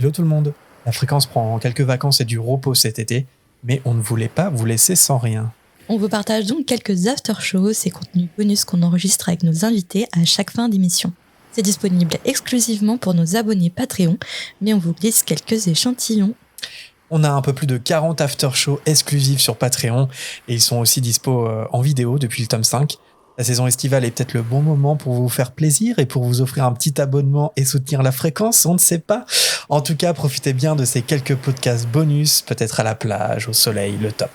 Hello tout le monde. La fréquence prend quelques vacances et du repos cet été, mais on ne voulait pas vous laisser sans rien. On vous partage donc quelques after-shows, ces contenus bonus qu'on enregistre avec nos invités à chaque fin d'émission. C'est disponible exclusivement pour nos abonnés Patreon, mais on vous glisse quelques échantillons. On a un peu plus de 40 after-shows exclusifs sur Patreon et ils sont aussi dispo en vidéo depuis le tome 5. La saison estivale est peut-être le bon moment pour vous faire plaisir et pour vous offrir un petit abonnement et soutenir la fréquence, on ne sait pas. En tout cas, profitez bien de ces quelques podcasts bonus, peut-être à la plage, au soleil, le top.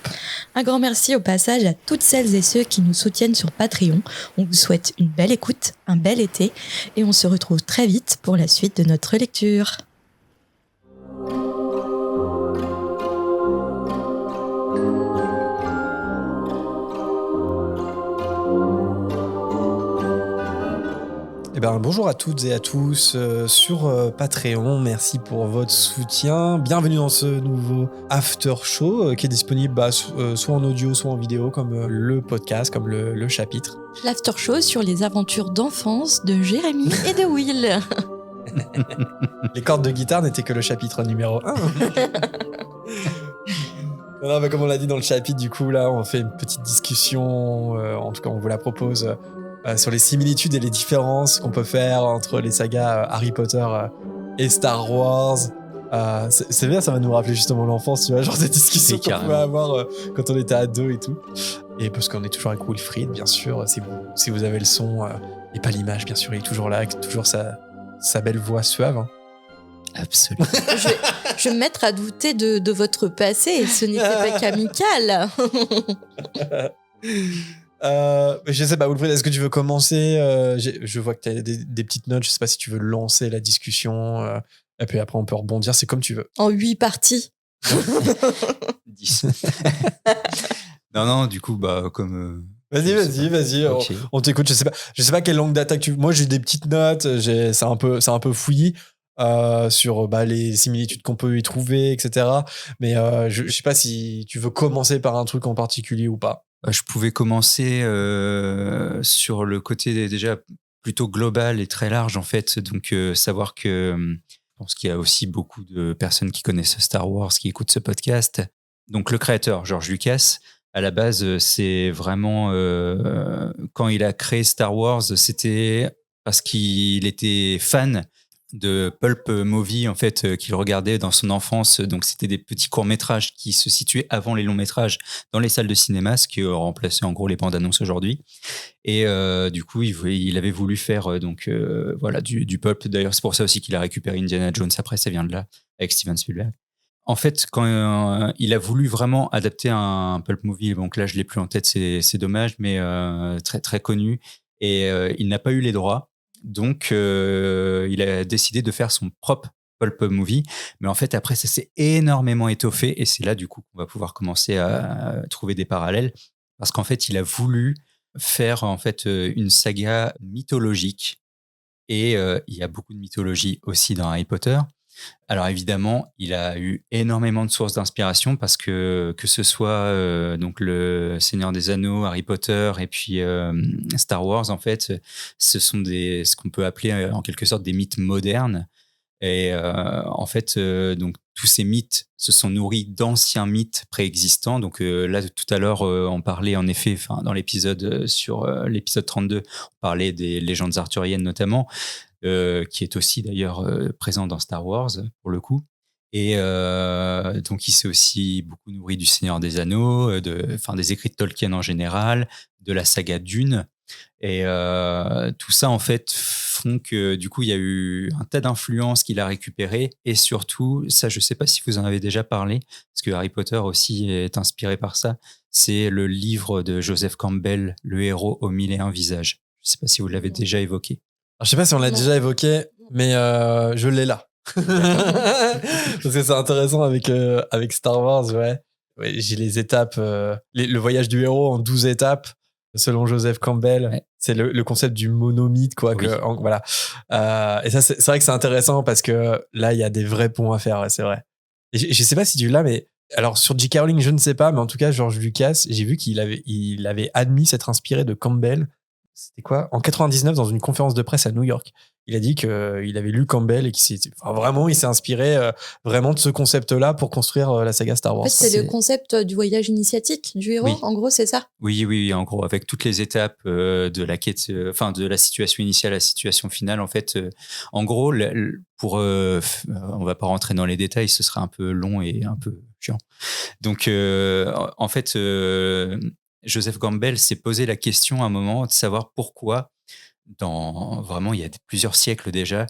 Un grand merci au passage à toutes celles et ceux qui nous soutiennent sur Patreon. On vous souhaite une belle écoute, un bel été et on se retrouve très vite pour la suite de notre lecture. Bonjour à toutes et à tous sur Patreon. Merci pour votre soutien. Bienvenue dans ce nouveau after show qui est disponible soit en audio, soit en vidéo, comme le podcast, comme le chapitre. L'after show sur les aventures d'enfance de Jérémy et de Will. Les cordes de guitare n'étaient que le chapitre numéro 1. Non, mais comme on l'a dit dans le chapitre, du coup, là, on fait une petite discussion. En tout cas, on vous la propose. Sur les similitudes et les différences qu'on peut faire entre les sagas Harry Potter et Star Wars. C'est bien, ça va nous rappeler justement l'enfance, tu vois, genre des discussions qu'on pouvait avoir quand on était ado et tout. Et parce qu'on est toujours avec Wilfried, bien sûr, si vous avez le son et pas l'image, bien sûr, il est toujours là, avec toujours sa belle voix suave. Hein. Absolument. Je vais me mettre à douter de votre passé, ce n'était pas qu'amical. Je sais pas, Wilfried, est-ce que tu veux commencer je vois que tu as des petites notes, je sais pas si tu veux lancer la discussion, et puis après on peut rebondir, c'est comme tu veux. En 8 parties. 10. Non, du coup, comme... Vas-y, okay. On t'écoute, je sais pas quelle langue d'attaque moi j'ai des petites notes, c'est un peu fouillis sur les similitudes qu'on peut y trouver, etc. Mais je sais pas si tu veux commencer par un truc en particulier ou pas. Je pouvais commencer sur le côté déjà plutôt global et très large en fait, donc savoir que je pense qu'il y a aussi beaucoup de personnes qui connaissent Star Wars, qui écoutent ce podcast. Donc le créateur, George Lucas, à la base, c'est vraiment quand il a créé Star Wars, c'était parce qu'il était fan de pulp movie en fait qu'il regardait dans son enfance, donc c'était des petits courts-métrages qui se situaient avant les longs-métrages dans les salles de cinéma, ce qui remplaçait en gros les bandes-annonces aujourd'hui. Et du coup il avait voulu faire du pulp. D'ailleurs c'est pour ça aussi qu'il a récupéré Indiana Jones après, ça vient de là avec Steven Spielberg. En fait, quand il a voulu vraiment adapter un pulp movie, donc là je l'ai plus en tête, c'est dommage, mais très très connu, et il n'a pas eu les droits. Donc, il a décidé de faire son propre pulp movie. Mais en fait, après, ça s'est énormément étoffé. Et c'est là, du coup, qu'on va pouvoir commencer à trouver des parallèles. Parce qu'en fait, il a voulu faire en fait une saga mythologique. Et il y a beaucoup de mythologie aussi dans Harry Potter. Alors évidemment, il a eu énormément de sources d'inspiration parce que ce soit donc le Seigneur des Anneaux, Harry Potter et puis Star Wars, en fait, ce sont ce qu'on peut appeler en quelque sorte des mythes modernes. Et en fait, donc tous ces mythes se sont nourris d'anciens mythes préexistants. Donc là, tout à l'heure, on parlait en effet, dans l'épisode sur l'épisode 32, on parlait des légendes arthuriennes notamment. Qui est aussi d'ailleurs présent dans Star Wars pour le coup. Et donc il s'est aussi beaucoup nourri du Seigneur des Anneaux, des écrits de Tolkien en général, de la saga Dune. Et tout ça en fait font que du coup il y a eu un tas d'influences qu'il a récupérées, et surtout ça, je sais pas si vous en avez déjà parlé parce que Harry Potter aussi est inspiré par ça, c'est le livre de Joseph Campbell, Le héros aux 1001 visages. Je sais pas si vous l'avez déjà évoqué. Alors, je sais pas si on l'a déjà évoqué, mais je l'ai là. Parce que c'est intéressant avec Star Wars, ouais. J'ai les étapes, le voyage du héros en 12 étapes, selon Joseph Campbell. Ouais. C'est le concept du monomythe, quoi. Oui. Voilà. Et ça, c'est vrai que c'est intéressant parce que là, il y a des vrais ponts à faire, ouais, c'est vrai. Et je sais pas si tu l'as, mais alors sur J.K. Rowling, je ne sais pas, mais en tout cas, George Lucas, j'ai vu qu'il avait admis s'être inspiré de Campbell c'était quoi ? En 99, dans une conférence de presse à New York, il a dit qu'il avait lu Campbell et vraiment, il s'est inspiré vraiment de ce concept-là pour construire la saga Star Wars. En fait, c'est le concept du voyage initiatique du héros, en gros, c'est ça ? Oui, en gros, avec toutes les étapes de la quête, de la situation initiale à la situation finale, en fait, en gros, on va pas rentrer dans les détails, ce serait un peu long et un peu chiant. Donc, en fait, Joseph Campbell s'est posé la question à un moment de savoir pourquoi, vraiment, il y a plusieurs siècles déjà,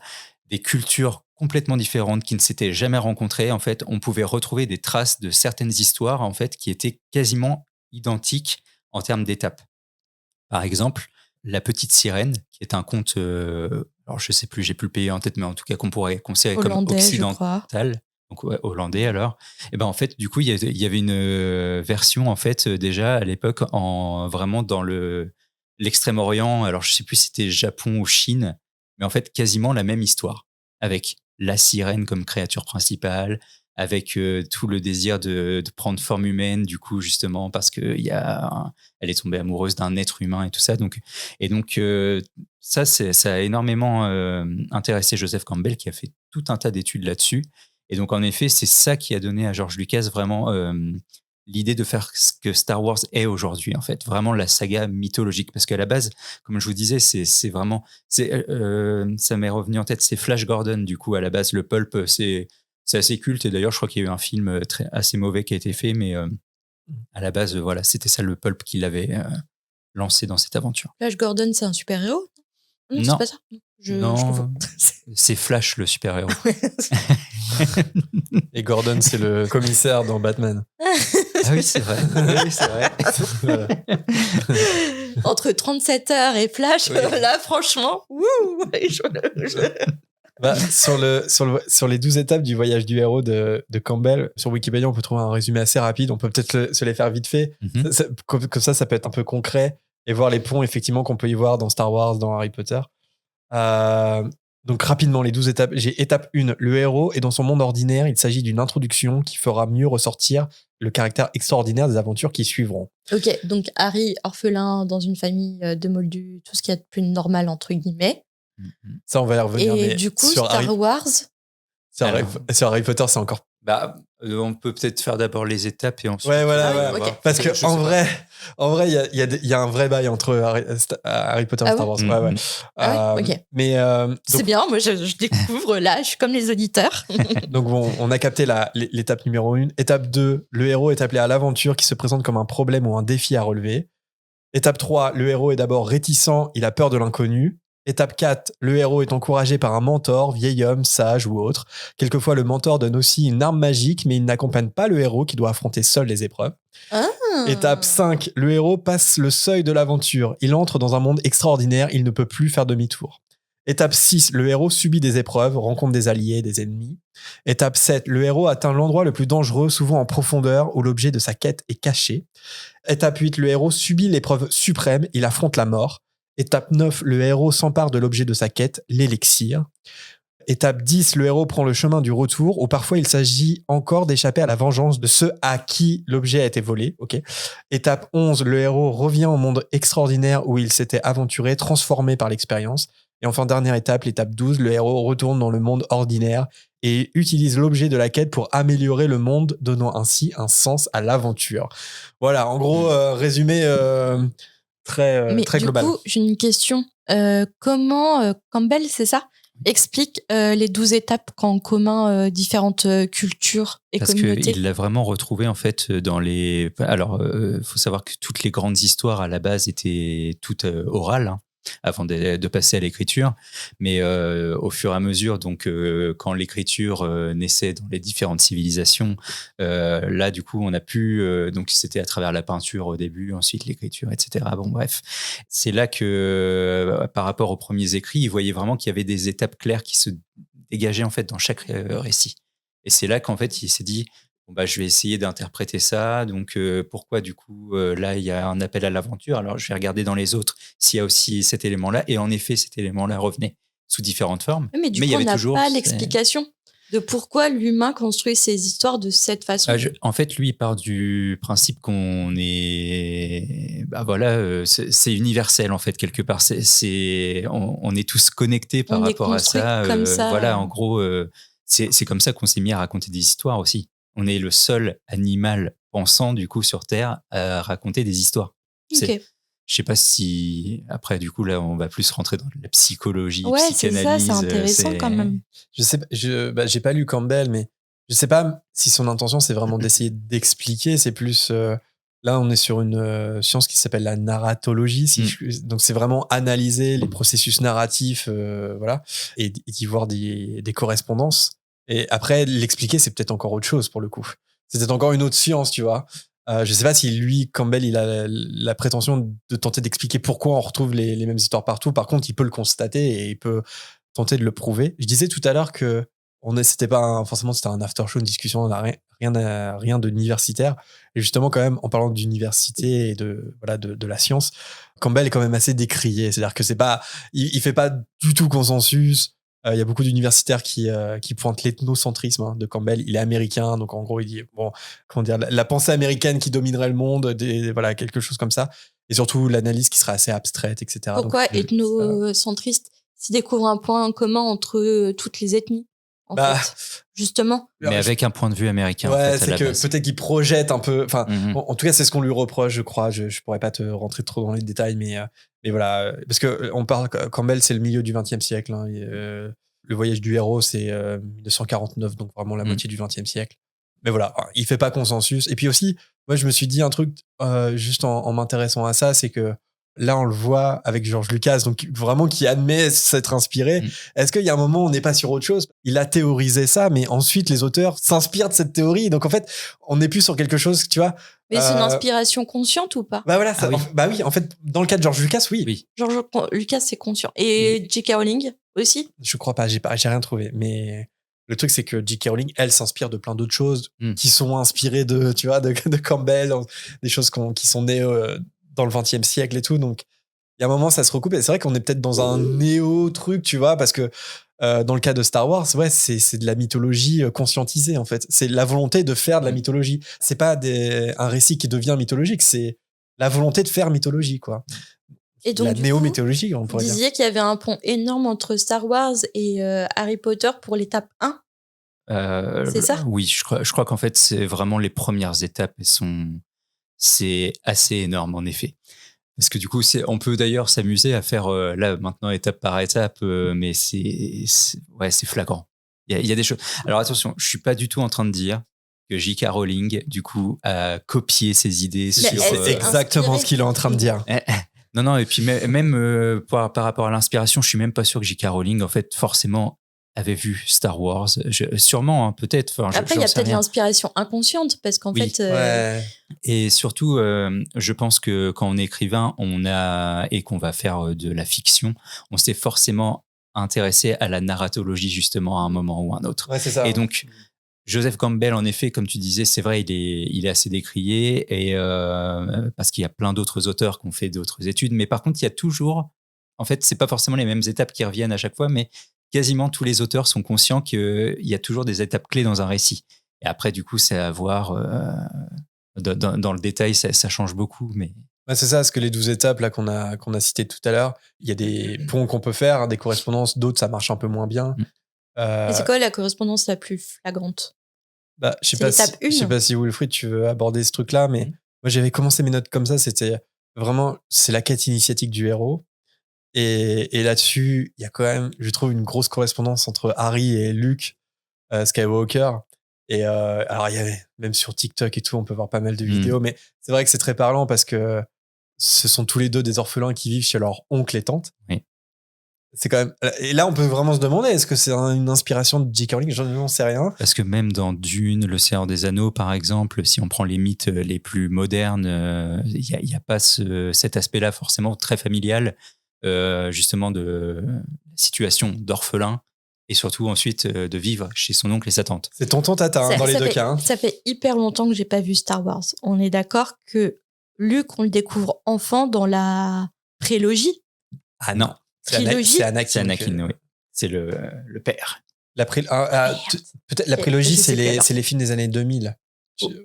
des cultures complètement différentes qui ne s'étaient jamais rencontrées, en fait, on pouvait retrouver des traces de certaines histoires, en fait, qui étaient quasiment identiques en termes d'étapes. Par exemple, La Petite Sirène, qui est un conte, alors je sais plus, j'ai plus le pays en tête, mais en tout cas qu'on pourrait considérer comme occidental. Donc hollandais alors. Et ben en fait, du coup, il y avait une version en fait déjà à l'époque vraiment dans l'extrême-orient. Alors je sais plus si c'était Japon ou Chine, mais en fait quasiment la même histoire avec la sirène comme créature principale, avec tout le désir de prendre forme humaine, du coup justement parce que elle est tombée amoureuse d'un être humain et tout ça. Donc ça a énormément intéressé Joseph Campbell qui a fait tout un tas d'études là-dessus. Et donc, en effet, c'est ça qui a donné à George Lucas vraiment l'idée de faire ce que Star Wars est aujourd'hui, en fait. Vraiment la saga mythologique. Parce qu'à la base, comme je vous disais, c'est vraiment... ça m'est revenu en tête, c'est Flash Gordon, du coup, à la base. Le pulp, c'est assez culte. Et d'ailleurs, je crois qu'il y a eu un film assez mauvais qui a été fait. Mais à la base, voilà, c'était ça le pulp qui l'avait lancé dans cette aventure. Flash Gordon, c'est un super-héros ? Non, c'est pas ça. Je confonds. C'est Flash, le super-héros. Et Gordon, c'est le commissaire dans Batman. Ah oui, c'est vrai. Oui, c'est vrai. Voilà. Entre 37 heures et Flash, là, franchement, sur les 12 étapes du voyage du héros de Campbell, sur Wikipédia, on peut trouver un résumé assez rapide. On peut peut-être se les faire vite fait. Comme ça peut être un peu concret et voir les ponts, effectivement, qu'on peut y voir dans Star Wars, dans Harry Potter. Donc rapidement, les 12 étapes. J'ai étape 1, le héros est dans son monde ordinaire. Il s'agit d'une introduction qui fera mieux ressortir le caractère extraordinaire des aventures qui suivront. Ok, donc Harry, orphelin dans une famille de moldus, tout ce qu'il y a de plus normal, entre guillemets. Ça, on va y revenir. Et mais du coup, sur Star Wars... Sur Harry Potter, c'est encore... on peut peut-être faire d'abord les étapes et ensuite... Ouais. Okay. Parce que en vrai, il y a un vrai bail entre Harry Potter et Star Wars. Ok. Mais c'est bien, moi je découvre là, je suis comme les auditeurs. Donc bon, on a capté l'étape numéro 1. Étape 2, le héros est appelé à l'aventure qui se présente comme un problème ou un défi à relever. Étape 3, le héros est d'abord réticent, il a peur de l'inconnu. Étape 4, le héros est encouragé par un mentor, vieil homme, sage ou autre. Quelquefois, le mentor donne aussi une arme magique, mais il n'accompagne pas le héros qui doit affronter seul les épreuves. Étape 5, le héros passe le seuil de l'aventure. Il entre dans un monde extraordinaire, il ne peut plus faire demi-tour. Étape 6, le héros subit des épreuves, rencontre des alliés, des ennemis. Étape 7, le héros atteint l'endroit le plus dangereux, souvent en profondeur, où l'objet de sa quête est caché. Étape 8, le héros subit l'épreuve suprême, il affronte la mort. Étape 9, le héros s'empare de l'objet de sa quête, l'élixir. Étape 10, le héros prend le chemin du retour, où parfois il s'agit encore d'échapper à la vengeance de ceux à qui l'objet a été volé. Okay. Étape 11, le héros revient au monde extraordinaire où il s'était aventuré, transformé par l'expérience. Et enfin, dernière étape, l'étape 12, le héros retourne dans le monde ordinaire et utilise l'objet de la quête pour améliorer le monde, donnant ainsi un sens à l'aventure. Voilà, en gros, résumé... très global. Du coup, j'ai une question. Comment Campbell, c'est ça, explique les 12 étapes qu'ont en commun différentes cultures et communautés? Parce qu'il l'a vraiment retrouvé en fait dans les... Alors, faut savoir que toutes les grandes histoires à la base étaient toutes orales, hein, avant de passer à l'écriture. Mais au fur et à mesure, donc quand l'écriture naissait dans les différentes civilisations, là du coup on a pu, donc c'était à travers la peinture au début, ensuite l'écriture, etc. Bon bref, c'est là que par rapport aux premiers écrits, il voyait vraiment qu'il y avait des étapes claires qui se dégageaient en fait dans chaque récit. Et c'est là qu'en fait il s'est dit, je vais essayer d'interpréter ça. Donc, pourquoi, du coup, là, il y a un appel à l'aventure. Alors, je vais regarder dans les autres s'il y a aussi cet élément-là. Et en effet, cet élément-là revenait sous différentes formes. Mais du coup, on n'a pas l'explication. de pourquoi l'humain construit ses histoires de cette façon. En fait, lui, il part du principe qu'on est, c'est universel en fait quelque part. On est tous connectés par rapport à ça. Comme ça. Voilà, en gros, c'est comme ça qu'on s'est mis à raconter des histoires aussi. On est le seul animal pensant du coup sur Terre à raconter des histoires. Ok. Je sais pas si après du coup là on va plus rentrer dans la psychologie, Ouais, psychanalyse. c'est ça, c'est intéressant quand même. Je sais pas, j'ai pas lu Campbell, mais je sais pas si son intention c'est vraiment d'essayer d'expliquer. C'est plus là on est sur une science qui s'appelle la narratologie. Donc c'est vraiment analyser les processus narratifs, voilà, et d'y voir des correspondances. Et après l'expliquer c'est peut-être encore autre chose pour le coup. C'est peut-être encore une autre science, tu vois. Je sais pas si lui, Campbell, il a la prétention de tenter d'expliquer pourquoi on retrouve les mêmes histoires partout. Par contre, il peut le constater et il peut tenter de le prouver. Je disais tout à l'heure que c'était pas forcément c'était un after show, une discussion, on a rien d'universitaire. Et justement, quand même, en parlant d'université et de la science, Campbell est quand même assez décrié. C'est-à-dire que c'est pas, il fait pas du tout consensus. Il y a beaucoup d'universitaires qui pointent l'ethnocentrisme de Campbell. Il est américain, donc en gros, il dit comment dire, la pensée américaine qui dominerait le monde, voilà, quelque chose comme ça. Et surtout l'analyse qui serait assez abstraite, etc. Pourquoi ethnocentriste s'il découvre un point commun entre toutes les ethnies, en fait, justement. Mais avec un point de vue américain. Ouais, en fait, c'est que peut-être qu'il projette un peu. Enfin, en tout cas, c'est ce qu'on lui reproche, je crois. Je pourrais pas te rentrer trop dans les détails, mais voilà, parce que on parle Campbell, c'est le milieu du XXe siècle. Hein, le voyage du héros, c'est 1949, donc vraiment la moitié du XXe siècle. Mais voilà, il fait pas consensus. Et puis aussi, moi, je me suis dit un truc juste en m'intéressant à ça, c'est que là, on le voit avec George Lucas, donc vraiment qui admet s'être inspiré. Est-ce qu'il y a un moment où on n'est pas sur autre chose? Il a théorisé ça, mais ensuite, les auteurs s'inspirent de cette théorie. Donc, en fait, on n'est plus sur quelque chose, tu vois. Mais c'est une inspiration consciente ou pas? Bah voilà, ça, oui, en fait, dans le cas de George Lucas, oui. George Lucas, c'est conscient. Et J.K. Rowling aussi? Je crois pas, j'ai rien trouvé. Mais le truc, c'est que J.K. Rowling, elle s'inspire de plein d'autres choses qui sont inspirées de Campbell, des choses qui sont nées dans le XXe siècle et tout. Donc, il y a un moment, ça se recoupe. Et c'est vrai qu'on est peut-être dans un néo-truc, tu vois, parce que dans le cas de Star Wars, ouais, c'est de la mythologie conscientisée, en fait. C'est la volonté de faire de la mythologie. C'est pas un récit qui devient mythologique, c'est la volonté de faire mythologie, quoi. Et donc, la néo-mythologie, on pourrait dire. Vous disiez qu'il y avait un pont énorme entre Star Wars et Harry Potter pour l'étape 1. C'est ça? Oui, je crois qu'en fait, c'est vraiment les premières étapes et c'est assez énorme, en effet. Parce que du coup, on peut d'ailleurs s'amuser à faire là maintenant étape par étape, mais c'est flagrant. Il y a des choses. Alors attention, je suis pas du tout en train de dire que J.K. Rowling du coup a copié ses idées sur. C'est exactement ce qu'il est en train de dire. Non, et puis même par rapport à l'inspiration, je suis même pas sûr que J.K. Rowling en fait forcément avait vu Star Wars, sûrement, hein, peut-être. Après, il y a peut-être l'inspiration inconsciente, parce qu'en fait... Ouais. Et surtout, je pense que quand on est écrivain, et qu'on va faire de la fiction, on s'est forcément intéressé à la narratologie, justement, à un moment ou à un autre. Ouais, c'est ça. Et donc, Joseph Campbell, en effet, comme tu disais, c'est vrai, il est assez décrié, et parce qu'il y a plein d'autres auteurs qui ont fait d'autres études, mais par contre, il y a toujours... En fait, c'est pas forcément les mêmes étapes qui reviennent à chaque fois, mais quasiment tous les auteurs sont conscients qu'il y a toujours des étapes clés dans un récit. Et après, du coup, c'est à voir dans le détail, ça change beaucoup. Mais... Ouais, c'est ça, parce que les 12 étapes là, qu'on a citées tout à l'heure, il y a des ponts qu'on peut faire, des correspondances, d'autres, ça marche un peu moins bien. Et c'est quoi la correspondance la plus flagrante? Je sais pas si Wilfried, tu veux aborder ce truc-là, mais moi, j'avais commencé mes notes comme ça, c'était vraiment, c'est la quête initiatique du héros. Et là-dessus, il y a quand même, je trouve, une grosse correspondance entre Harry et Luke Skywalker. Et alors, il y avait, même sur TikTok et tout, on peut voir pas mal de vidéos, mais c'est vrai que c'est très parlant parce que ce sont tous les deux des orphelins qui vivent chez leur oncle et tante. Oui. C'est quand même... Et là, on peut vraiment se demander, est-ce que c'est une inspiration de J.K. Rowling? J'en sais rien. Parce que même dans Dune, Le Seigneur des Anneaux, par exemple, si on prend les mythes les plus modernes, il y a pas cet aspect-là forcément très familial, justement de situation d'orphelin, et surtout ensuite de vivre chez son oncle et sa tante. C'est tonton tata dans les deux cas. Ça fait hyper longtemps que j'ai pas vu Star Wars. On est d'accord que Luke, on le découvre enfant dans la prélogie. Ah non. Trilogie. C'est Anakin. C'est Anakin, oui. C'est le père. Peut-être la Ok, prélogie, je sais plus alors. c'est les films des années 2000.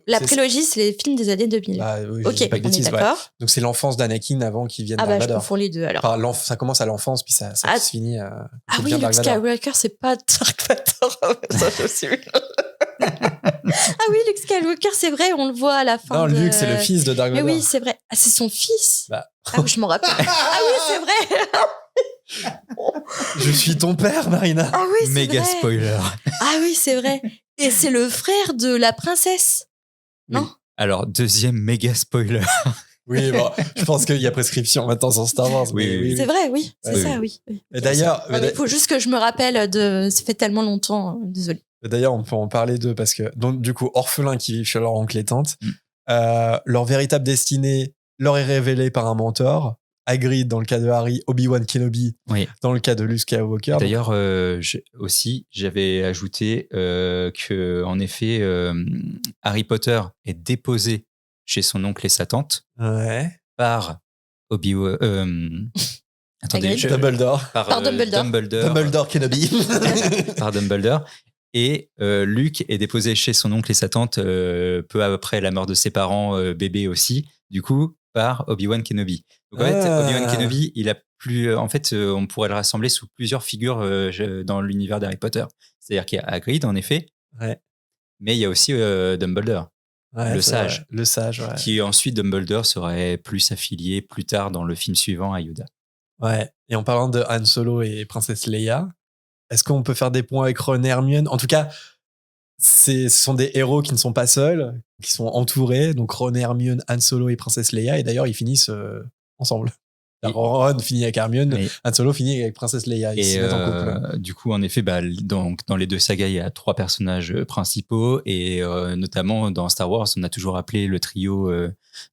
La C'est- prélogie, c'est les films des années 2000. Bah, oui, je Ok, dis pas de on est bêtises, ouais. d'accord. Donc c'est l'enfance d'Anakin avant qu'il vienne Ah Dark bah, je Vador. confonds les deux alors. Enfin, ça commence à l'enfance, puis ça Ah, se finit. Ah qu'il oui, devient Luke Dark Vador. Skywalker, c'est pas Dark Vador. Ça, je suis. Ah oui, Luke Skywalker, c'est vrai, on le voit à la fin. Non, de... Luke, c'est le fils de Dark Mais Vador. oui, c'est vrai. Ah, c'est son fils. Bah. Ah oui, je m'en rappelle. Ah oui, c'est vrai. Je suis ton père, Marina. Ah oui, c'est Méga vrai. spoiler. Ah oui, c'est vrai. Et c'est le frère de la princesse. Non. Alors, deuxième méga spoiler. Oui, bon, je pense qu'il y a prescription maintenant sur Star Wars. Oui, mais oui. C'est vrai, oui. C'est Oui, ça, oui. oui. Et d'ailleurs, Il faut juste que je me rappelle de. Ça fait tellement longtemps. Désolée. d'ailleurs, on peut en parler d'eux parce que, donc, du coup, orphelins qui vivent chez leur oncle et tante, Mm. leur véritable destinée leur est révélée par un mentor. Hagrid dans le cas de Harry, Obi-Wan Kenobi Oui. dans le cas de Luke Skywalker. D'ailleurs, j'avais ajouté que, en effet, Harry Potter est déposé chez son oncle et sa tante Ouais. par Obi-Wan. Attendez, Hagrid. Dumbledore. Par Dumbledore. Dumbledore Kenobi. Par Dumbledore. Et Luke est déposé chez son oncle et sa tante peu après la mort de ses parents, bébé aussi, du coup, par Obi-Wan Kenobi. Donc en fait, Obi-Wan Kenobi, il a plus. En fait, on pourrait le rassembler sous plusieurs figures dans l'univers d'Harry Potter. C'est-à-dire qu'il y a Hagrid, en effet, Ouais. mais il y a aussi Dumbledore, Ouais, le c'est sage. vrai. Le sage, ouais. qui ensuite Dumbledore serait plus affilié plus tard dans le film suivant à Yoda. Ouais. Et en parlant de Han Solo et Princesse Leia, est-ce qu'on peut faire des points avec Ron et Hermione? En tout cas, ce sont des héros qui ne sont pas seuls, qui sont entourés. Donc Ron et Hermione, Han Solo et Princesse Leia. Et d'ailleurs, ils finissent ensemble. Et- Ron finit avec Hermione, Mais- Han Solo finit avec Princesse Leia. Ils Et se mettent en couple. du coup, en effet, donc, dans les deux sagas, il y a 3 personnages principaux. Et notamment dans Star Wars, on a toujours appelé le trio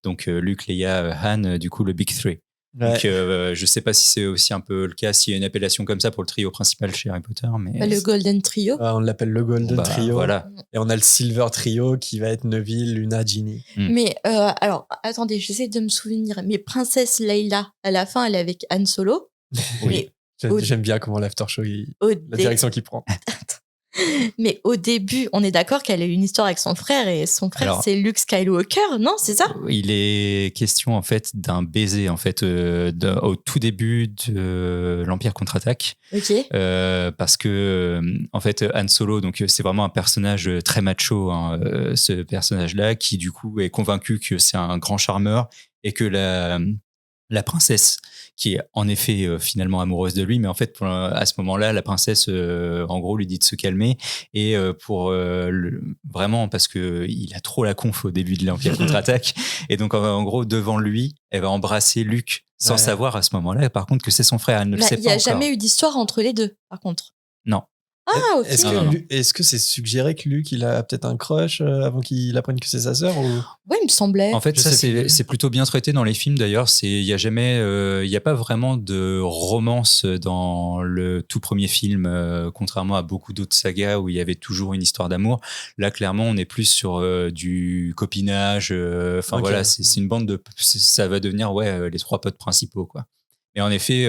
donc Luke, Leia, Han, du coup le Big Three. Ouais. Donc je sais pas si c'est aussi un peu le cas, s'il y a une appellation comme ça pour le trio principal chez Harry Potter. Mais Le Golden Trio. Ouais, on l'appelle le Golden bah, Trio. Voilà. Et on a le Silver Trio qui va être Neville, Luna, Ginny. Mais alors, attendez, j'essaie de me souvenir. Mais Princesse Leila, à la fin, elle est avec Han Solo. Oui. J'aime bien comment l'after show, Au la dé- direction qu'il prend. Mais au début, on est d'accord qu'elle a eu une histoire avec son frère et son frère, Alors- c'est Luke Skywalker, non? C'est ça? Il est question en fait d'un baiser en fait au tout début de l'Empire contre-attaque. Ok. Parce que en fait Han Solo donc c'est vraiment un personnage très macho hein, ce personnage-là qui du coup est convaincu que c'est un grand charmeur et que la princesse qui est en effet finalement amoureuse de lui mais en fait à ce moment-là la princesse en gros lui dit de se calmer et vraiment parce que il a trop la conf au début de l'Empire contre-attaque et donc en gros devant lui elle va embrasser Luke sans Ouais. savoir à ce moment-là par contre que c'est son frère elle ne le sait Il pas n'y a encore. jamais eu d'histoire entre les deux, par contre. Non. Ah, ok. Est-ce Non, non. que c'est suggéré que Luke, il a peut-être un crush avant qu'il apprenne que c'est sa sœur ou... Ouais, il me semblait. En fait, Je ça, sais plus. c'est plutôt bien traité dans les films d'ailleurs. Il n'y a jamais, il y a pas vraiment de romance dans le tout premier film, contrairement à beaucoup d'autres sagas où il y avait toujours une histoire d'amour. Là, clairement, on est plus sur du copinage. Enfin Ok. voilà, c'est une bande de. Ça va devenir les 3 potes principaux quoi. Mais en effet,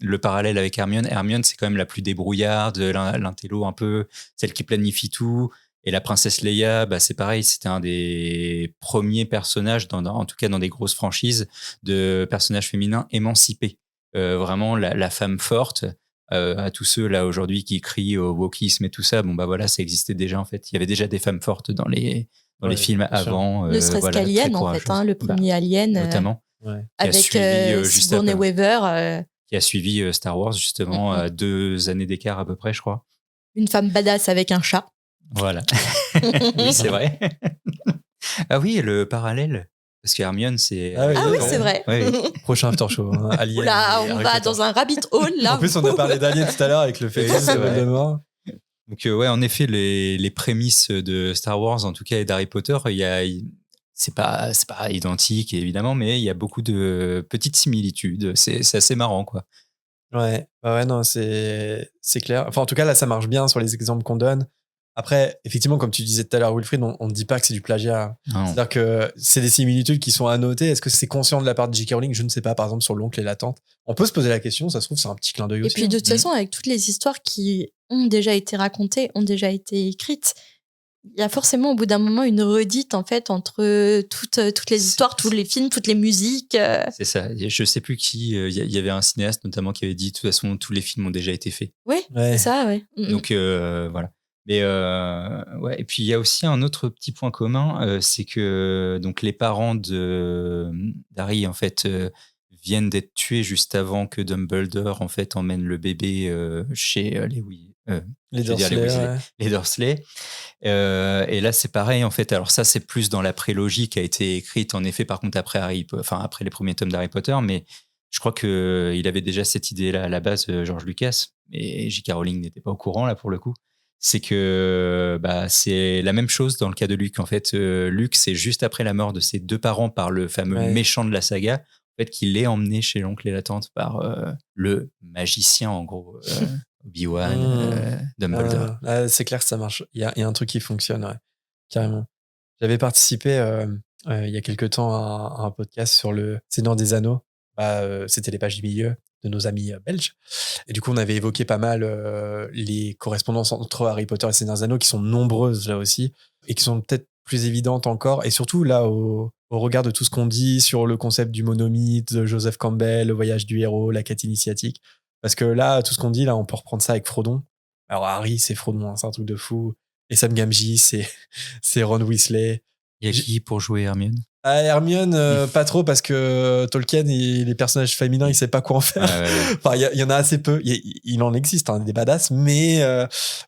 le parallèle avec Hermione, c'est quand même la plus débrouillarde, l'intello un peu, celle qui planifie tout. Et la princesse Leia, c'est pareil, c'était un des premiers personnages, en tout cas dans des grosses franchises, de personnages féminins émancipés. Vraiment la femme forte. À tous ceux là aujourd'hui qui crient au wokisme et tout ça, ça existait déjà en fait. Il y avait déjà des femmes fortes dans les Ouais, films bien sûr. avant. Ne serait-ce voilà, qu'Alien, très en fait, courageuses. le premier Alien. Notamment. Ouais. qui a Avec suivi, juste Sigourney après. Weaver, Qui a suivi Star Wars justement à 2 années d'écart à peu près, je crois. une femme badass avec un chat. Voilà. Oui, c'est vrai. Ah oui, le parallèle. Parce qu'Hermione, c'est. Ah oui, Ah oui, ouais. c'est vrai. Ouais. Prochain after show. Hein. Alien. Oula, et on Harry va Potter. dans un rabbit hole, là. En plus, on a parlé d'Alien tout à l'heure avec le fait Oui, c'est vrai. de mort. Donc, ouais, en effet, les prémices de Star Wars, en tout cas, et d'Harry Potter, c'est pas identique, évidemment, mais il y a beaucoup de petites similitudes. C'est assez marrant, quoi. Ouais, non, c'est clair. Enfin, en tout cas, là, ça marche bien sur les exemples qu'on donne. Après, effectivement, comme tu disais tout à l'heure, Wilfried, on ne dit pas que c'est du plagiat. Non. C'est-à-dire que c'est des similitudes qui sont à noter. Est-ce que c'est conscient de la part de J.K. Rowling? Je ne sais pas, par exemple, sur l'oncle et la tante. On peut se poser la question, ça se trouve, c'est un petit clin d'œil Et aussi. puis de toute façon, avec toutes les histoires qui ont déjà été racontées, ont déjà été écrites, il y a forcément au bout d'un moment une redite en fait entre toutes les histoires, tous les films, toutes les musiques. C'est ça. Je sais plus qui. Il y avait un cinéaste notamment qui avait dit de toute façon tous les films ont déjà été faits. Oui, c'est ça, ouais. Donc voilà. Mais ouais. Et puis il y a aussi un autre petit point commun, c'est que donc les parents d'Harry en fait viennent d'être tués juste avant que Dumbledore en fait emmène le bébé chez les Dursley. Et là c'est pareil en fait. Alors ça c'est plus dans la prélogie qui a été écrite en effet par contre après après les premiers tomes d'Harry Potter, mais je crois que il avait déjà cette idée là à la base, George Lucas, et J.K. Rowling n'était pas au courant là pour le coup. C'est que c'est la même chose dans le cas de Luke. En fait, Luke, c'est juste après la mort de ses deux parents par le fameux méchant de la saga, en fait, qu'il est emmené chez l'oncle et la tante par le magicien, en gros, Obi-Wan, Dumbledore. C'est clair que ça marche. Il y a un truc qui fonctionne, ouais, carrément. J'avais participé il y a quelque temps à un podcast sur le Seigneur des Anneaux. C'était les pages du milieu de nos amis belges. Et du coup, on avait évoqué pas mal les correspondances entre Harry Potter et Seigneur des Anneaux, qui sont nombreuses là aussi, et qui sont peut-être plus évidentes encore. Et surtout, là, au regard de tout ce qu'on dit sur le concept du monomythe, de Joseph Campbell, le voyage du héros, la quête initiatique. Parce que là, tout ce qu'on dit, là, on peut reprendre ça avec Frodon. Alors, Harry, c'est Frodon, hein, c'est un truc de fou. Et Sam Gamgee, c'est Ron Weasley. Il y a qui pour jouer Hermione? Hermione, pas trop, parce que Tolkien, les personnages féminins, il sait pas quoi en faire. Enfin, il y en a assez peu. Il en existe, hein, des badass, mais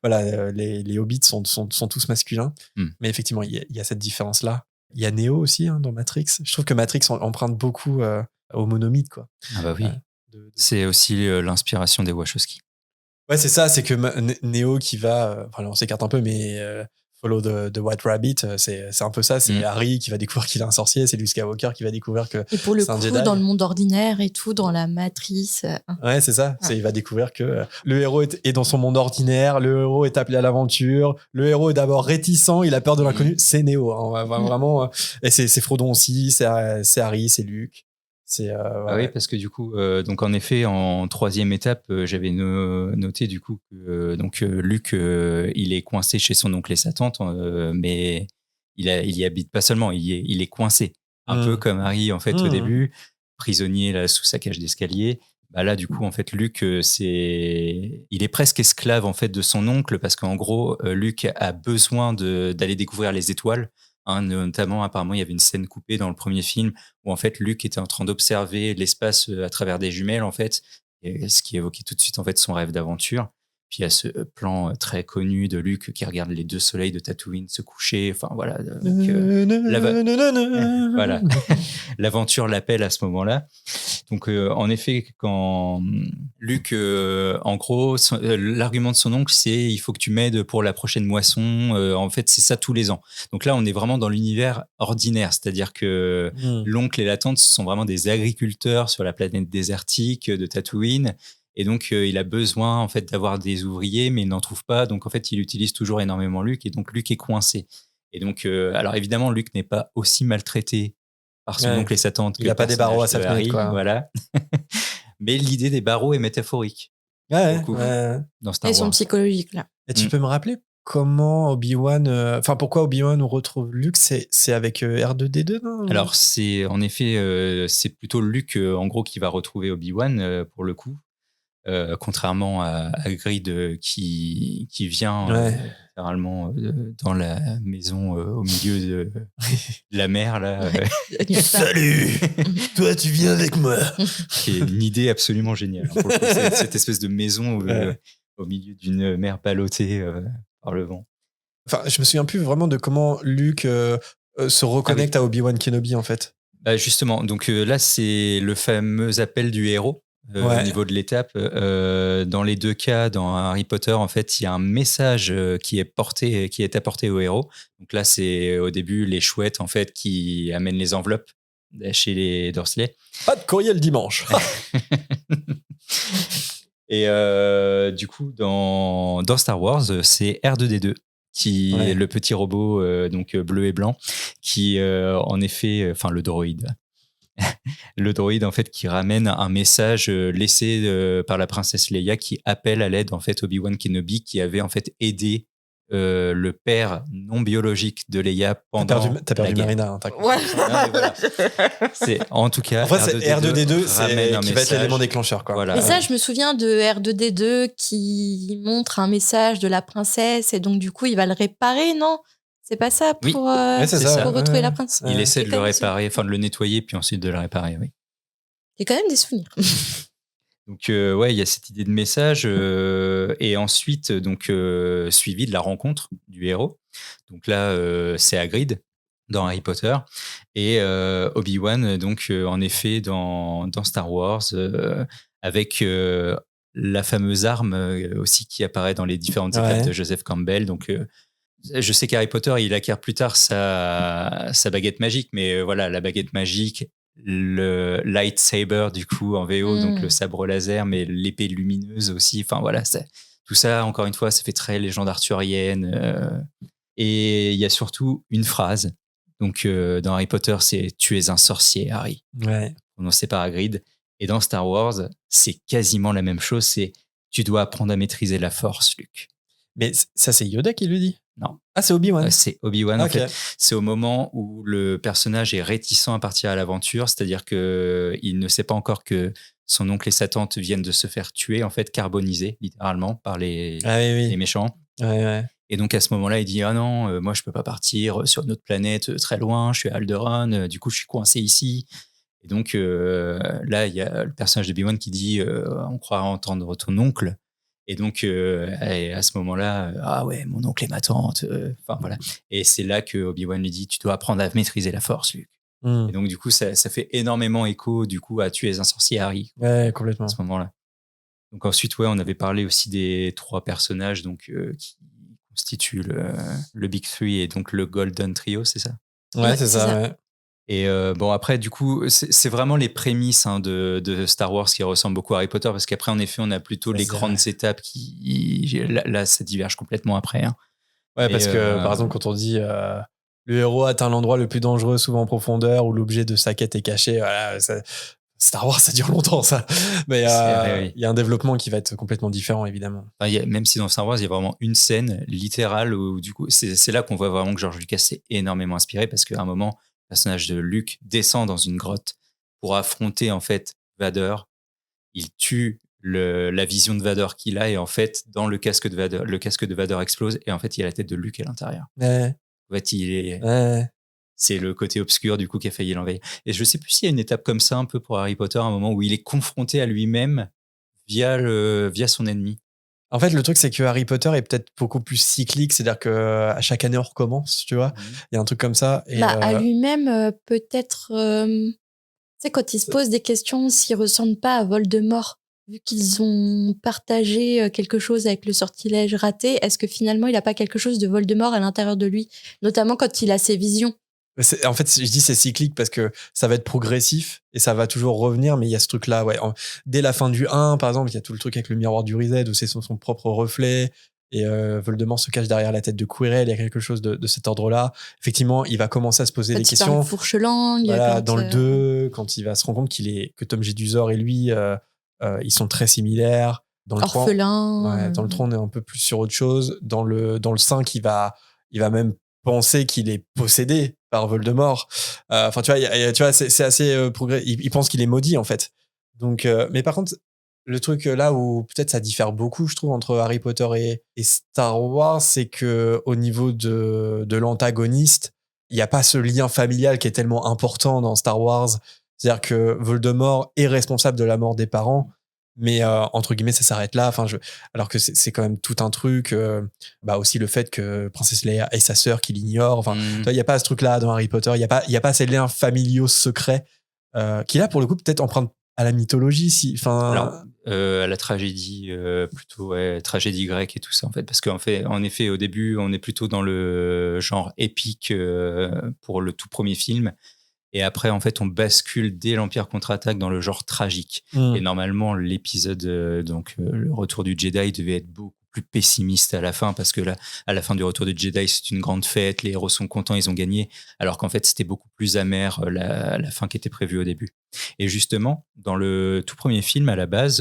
voilà, les hobbits sont tous masculins. Mais effectivement, il y a cette différence-là. Il y a Neo aussi, hein, dans Matrix. Je trouve que Matrix emprunte beaucoup au monomythe, quoi. Ah bah oui. C'est aussi l'inspiration des Wachowski. Ouais, c'est ça, c'est que Neo qui va... on s'écarte un peu, mais... Follow the White Rabbit, c'est un peu ça. C'est Harry qui va découvrir qu'il est un sorcier, c'est Luke Skywalker qui va découvrir que et pour le c'est un coup, Jedi. dans le monde ordinaire et tout, dans la matrice. Ouais, c'est ça. Il va découvrir que le héros est dans son monde ordinaire, le héros est appelé à l'aventure, le héros est d'abord réticent, il a peur de l'inconnu. C'est Neo, hein, vraiment. Et c'est Frodon aussi, c'est Harry, c'est Luke. Oui, parce que du coup, donc en effet, en troisième étape, j'avais noté du coup que Luke, il est coincé chez son oncle et sa tante, mais il y habite pas seulement, il est coincé, un peu comme Harry en fait au début, prisonnier là sous sa cage d'escalier. Là, du coup, en fait, Luke, il est presque esclave en fait de son oncle, parce qu'en gros, Luke a besoin d'aller découvrir les étoiles. Notamment, apparemment, il y avait une scène coupée dans le premier film où en fait Luke était en train d'observer l'espace à travers des jumelles, en fait, et ce qui évoquait tout de suite en fait son rêve d'aventure. Puis il y a ce plan très connu de Luke qui regarde les deux soleils de Tatooine se coucher. Enfin voilà, voilà, l'aventure l'appelle à ce moment-là. Donc en effet, quand Luke, en gros, l'argument de son oncle, c'est il faut que tu m'aides pour la prochaine moisson. En fait, c'est ça tous les ans. Donc là, on est vraiment dans l'univers ordinaire, c'est-à-dire que l'oncle et la tante sont vraiment des agriculteurs sur la planète désertique de Tatooine. Et donc, il a besoin en fait d'avoir des ouvriers, mais il n'en trouve pas. Donc, en fait, il utilise toujours énormément Luke, et donc Luke est coincé. Et donc, alors évidemment, Luke n'est pas aussi maltraité par son oncle et sa tante. Il n'a pas des barreaux à sa fenêtre, quoi. Voilà. Mais l'idée des barreaux est métaphorique. Ouais. Dans Star Wars. Ils sont psychologiques, là. Et tu peux me rappeler comment Obi-Wan... pourquoi Obi-Wan retrouve Luke? C'est avec R2-D2, non? Alors, c'est en effet, c'est plutôt Luke, en gros, qui va retrouver Obi-Wan, pour le coup. Contrairement à Hagrid qui vient littéralement dans la maison au milieu de la mer là. Salut, toi tu viens avec moi. Qui est une idée absolument géniale. Pour le coup, cette espèce de maison au milieu d'une mer ballottée par le vent. Enfin, je me souviens plus vraiment de comment Luke se reconnecte à Obi-Wan Kenobi en fait. Justement, donc là c'est le fameux appel du héros. Au niveau de l'étape, dans les deux cas, dans Harry Potter, en fait, il y a un message qui est apporté au héros. Donc là, c'est au début les chouettes en fait qui amènent les enveloppes chez les Dursley. Pas de courriel dimanche. Et du coup, dans Star Wars, c'est R2-D2 qui Ouais. est le petit robot donc bleu et blanc, qui en effet, enfin le droïde. Le droïde en fait qui ramène un message laissé par la princesse Leia qui appelle à l'aide en fait Obi-Wan Kenobi qui avait en fait aidé le père non biologique de Leia pendant T'as perdu la guerre. Marina. Hein, t'inquiète. Ouais. Non, mais voilà. C'est en tout cas En fait, c'est R2D2, ramène un qui va être message. l'élément déclencheur. Quoi. Voilà. Mais ça, je me souviens de R2D2 qui montre un message de la princesse et donc du coup, il va le réparer, non? C'est pas ça Oui. pour, Ouais, c'est ça. pour retrouver la princesse. Il essaie de J'ai le quand même réparer, enfin de le nettoyer puis ensuite de le réparer, oui. J'ai quand même des souvenirs. Donc ouais, il y a cette idée de message et ensuite donc suivi de la rencontre du héros. Donc là c'est Hagrid dans Harry Potter et Obi-Wan donc en effet dans Star Wars avec la fameuse arme aussi qui apparaît dans les différentes étapes de Joseph Campbell. Donc je sais qu'Harry Potter il acquiert plus tard sa baguette magique, mais voilà la baguette magique, le lightsaber du coup en VO, donc le sabre laser, mais l'épée lumineuse aussi. Enfin voilà, tout ça encore une fois, ça fait très légende arthurienne. Et il y a surtout une phrase. Donc dans Harry Potter, c'est « Tu es un sorcier, Harry », prononcé par Hagrid. Et dans Star Wars, c'est quasiment la même chose. C'est « Tu dois apprendre à maîtriser la force, Luke ». Mais ça, c'est Yoda qui le dit? Non. Ah, c'est Obi-Wan. C'est Obi-Wan. Okay. En fait, c'est au moment où le personnage est réticent à partir à l'aventure, c'est-à-dire qu'il ne sait pas encore que son oncle et sa tante viennent de se faire tuer, en fait, carbonisés, littéralement, par les méchants. Ouais. Et donc, à ce moment-là, il dit « Ah non, moi, je peux pas partir sur une autre planète très loin, je suis à Alderaan, du coup, je suis coincé ici. » Et donc, là, il y a le personnage de Obi-Wan qui dit « On croira entendre ton oncle. » Et donc, à ce moment-là, ah ouais, mon oncle et ma tante. Enfin, voilà. Et c'est là que Obi-Wan lui dit, tu dois apprendre à maîtriser la force, Luke. Et donc, du coup, ça fait énormément écho, du coup, à tu es un sorcier, Harry. Ouais, complètement. À ce moment-là. Donc, ensuite, ouais, on avait parlé aussi des 3 personnages donc, qui constituent le Big Three et donc le Golden Trio, c'est ça? Ouais, c'est ça. Ouais. Et bon, après, du coup, c'est vraiment les prémices de Star Wars qui ressemblent beaucoup à Harry Potter, parce qu'après, en effet, on a plutôt les grandes étapes qui. Là, ça diverge complètement après. Hein. Ouais, parce que, par exemple, quand on dit le héros atteint l'endroit le plus dangereux, souvent en profondeur, où l'objet de sa quête est caché, voilà, Star Wars, ça dure longtemps, ça. Mais il y a un développement qui va être complètement différent, évidemment. Enfin, même si dans Star Wars, il y a vraiment une scène littérale où, du coup, c'est là qu'on voit vraiment que George Lucas s'est énormément inspiré, parce qu'à un moment, le personnage de Luke descend dans une grotte pour affronter en fait Vader. Il tue la vision de Vader qu'il a et en fait dans le casque de Vader explose et en fait il y a la tête de Luke à l'intérieur. Ouais. En fait, c'est le côté obscur du coup qui a failli l'envahir. Et je sais plus s'il y a une étape comme ça un peu pour Harry Potter, un moment où il est confronté à lui-même via son ennemi. En fait, le truc, c'est que Harry Potter est peut-être beaucoup plus cyclique, c'est-à-dire qu'à chaque année, on recommence, tu vois. Il y a un truc comme ça. Et à lui-même, peut-être, tu sais, quand il se pose des questions, s'il ne ressemble pas à Voldemort, vu qu'ils ont partagé quelque chose avec le sortilège raté, est-ce que finalement, il n'a pas quelque chose de Voldemort à l'intérieur de lui, notamment quand il a ses visions? En fait, je dis c'est cyclique parce que ça va être progressif et ça va toujours revenir, mais il y a ce truc-là, ouais. Dès la fin du 1, par exemple, il y a tout le truc avec le miroir du Riséd où c'est son propre reflet et Voldemort se cache derrière la tête de Quirrell. Il y a quelque chose de cet ordre-là. Effectivement, il va commencer à se poser des questions. Fourche-langue. Voilà, dans le 2, quand il va se rendre compte que Tom Jedusor et lui, ils sont très similaires. Dans le orphelin. 3, ouais, dans le 3, on est un peu plus sur autre chose. Dans le 5, il va même penser qu'il est possédé par Voldemort. Enfin, tu vois, c'est assez progressif. Il pense qu'il est maudit, en fait. Donc, mais par contre, le truc là où peut-être ça diffère beaucoup, je trouve, entre Harry Potter et Star Wars, c'est que au niveau de l'antagoniste, il n'y a pas ce lien familial qui est tellement important dans Star Wars. C'est-à-dire que Voldemort est responsable de la mort des parents, mais entre guillemets, ça s'arrête là. Enfin, alors que c'est quand même tout un truc. Aussi le fait que Princesse Leia et sa sœur qu'il ignore. Enfin, il n'y a pas ce truc-là dans Harry Potter. Il y a pas ces liens familiaux secrets qui là pour le coup peut-être empruntent à la mythologie. Alors, à la tragédie plutôt, tragédie grecque et tout ça en fait, parce en effet, au début, on est plutôt dans le genre épique pour le tout premier film. Et après, en fait, on bascule dès l'Empire contre-attaque dans le genre tragique. Et normalement, l'épisode, le retour du Jedi devait être beaucoup plus pessimiste à la fin, parce que là, à la fin du Retour de Jedi, c'est une grande fête, les héros sont contents, ils ont gagné, alors qu'en fait, c'était beaucoup plus amer la fin qui était prévue au début. Et justement, dans le tout premier film, à la base,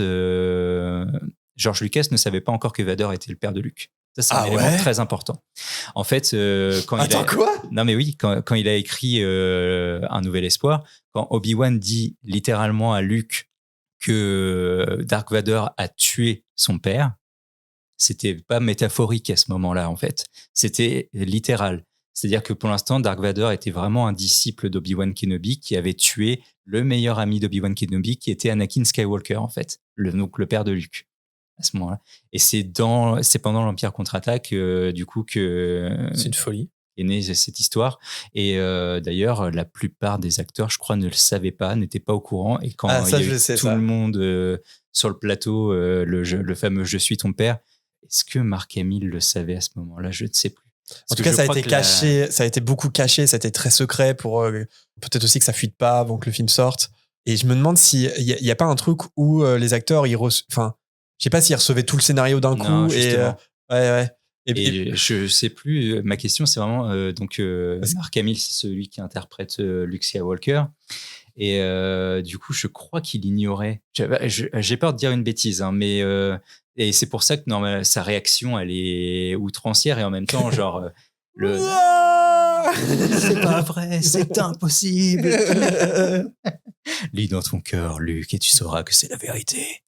George Lucas ne savait pas encore que Vader était le père de Luke. Ça, c'est un élément très important. En fait, quoi Non, mais oui, quand il a écrit Un Nouvel Espoir, quand Obi-Wan dit littéralement à Luke que Dark Vader a tué son père, c'était pas métaphorique à ce moment-là, en fait. C'était littéral. C'est-à-dire que pour l'instant, Dark Vader était vraiment un disciple d'Obi-Wan Kenobi qui avait tué le meilleur ami d'Obi-Wan Kenobi, qui était Anakin Skywalker, en fait, donc le père de Luke, à ce moment-là. Et c'est pendant l'Empire contre-attaque, du coup, que c'est une folie. Est née cette histoire. Et d'ailleurs, la plupart des acteurs, je crois, ne le savaient pas, n'étaient pas au courant. Et quand il y a eu tout le monde sur le plateau, le fameux « Je suis ton père », est-ce que Mark Hamill le savait à ce moment-là? Je ne sais plus. En tout cas, ça a été caché, ça a été beaucoup caché, ça a été très secret pour peut-être aussi que ça fuite pas avant que le film sorte. Et je me demande s'il y a pas un truc où les acteurs, enfin, je sais pas s'ils recevaient tout le scénario d'un coup. Justement. Ouais. Et je sais plus. Ma question, c'est vraiment Mark Hamill, c'est celui qui interprète Luke Skywalker. Et du coup, je crois qu'il ignorait. J'ai peur de dire une bêtise, hein, mais et c'est pour ça que sa réaction, elle est outrancière et en même temps, genre c'est pas vrai, c'est impossible. Lis dans ton cœur, Luke, et tu sauras que c'est la vérité.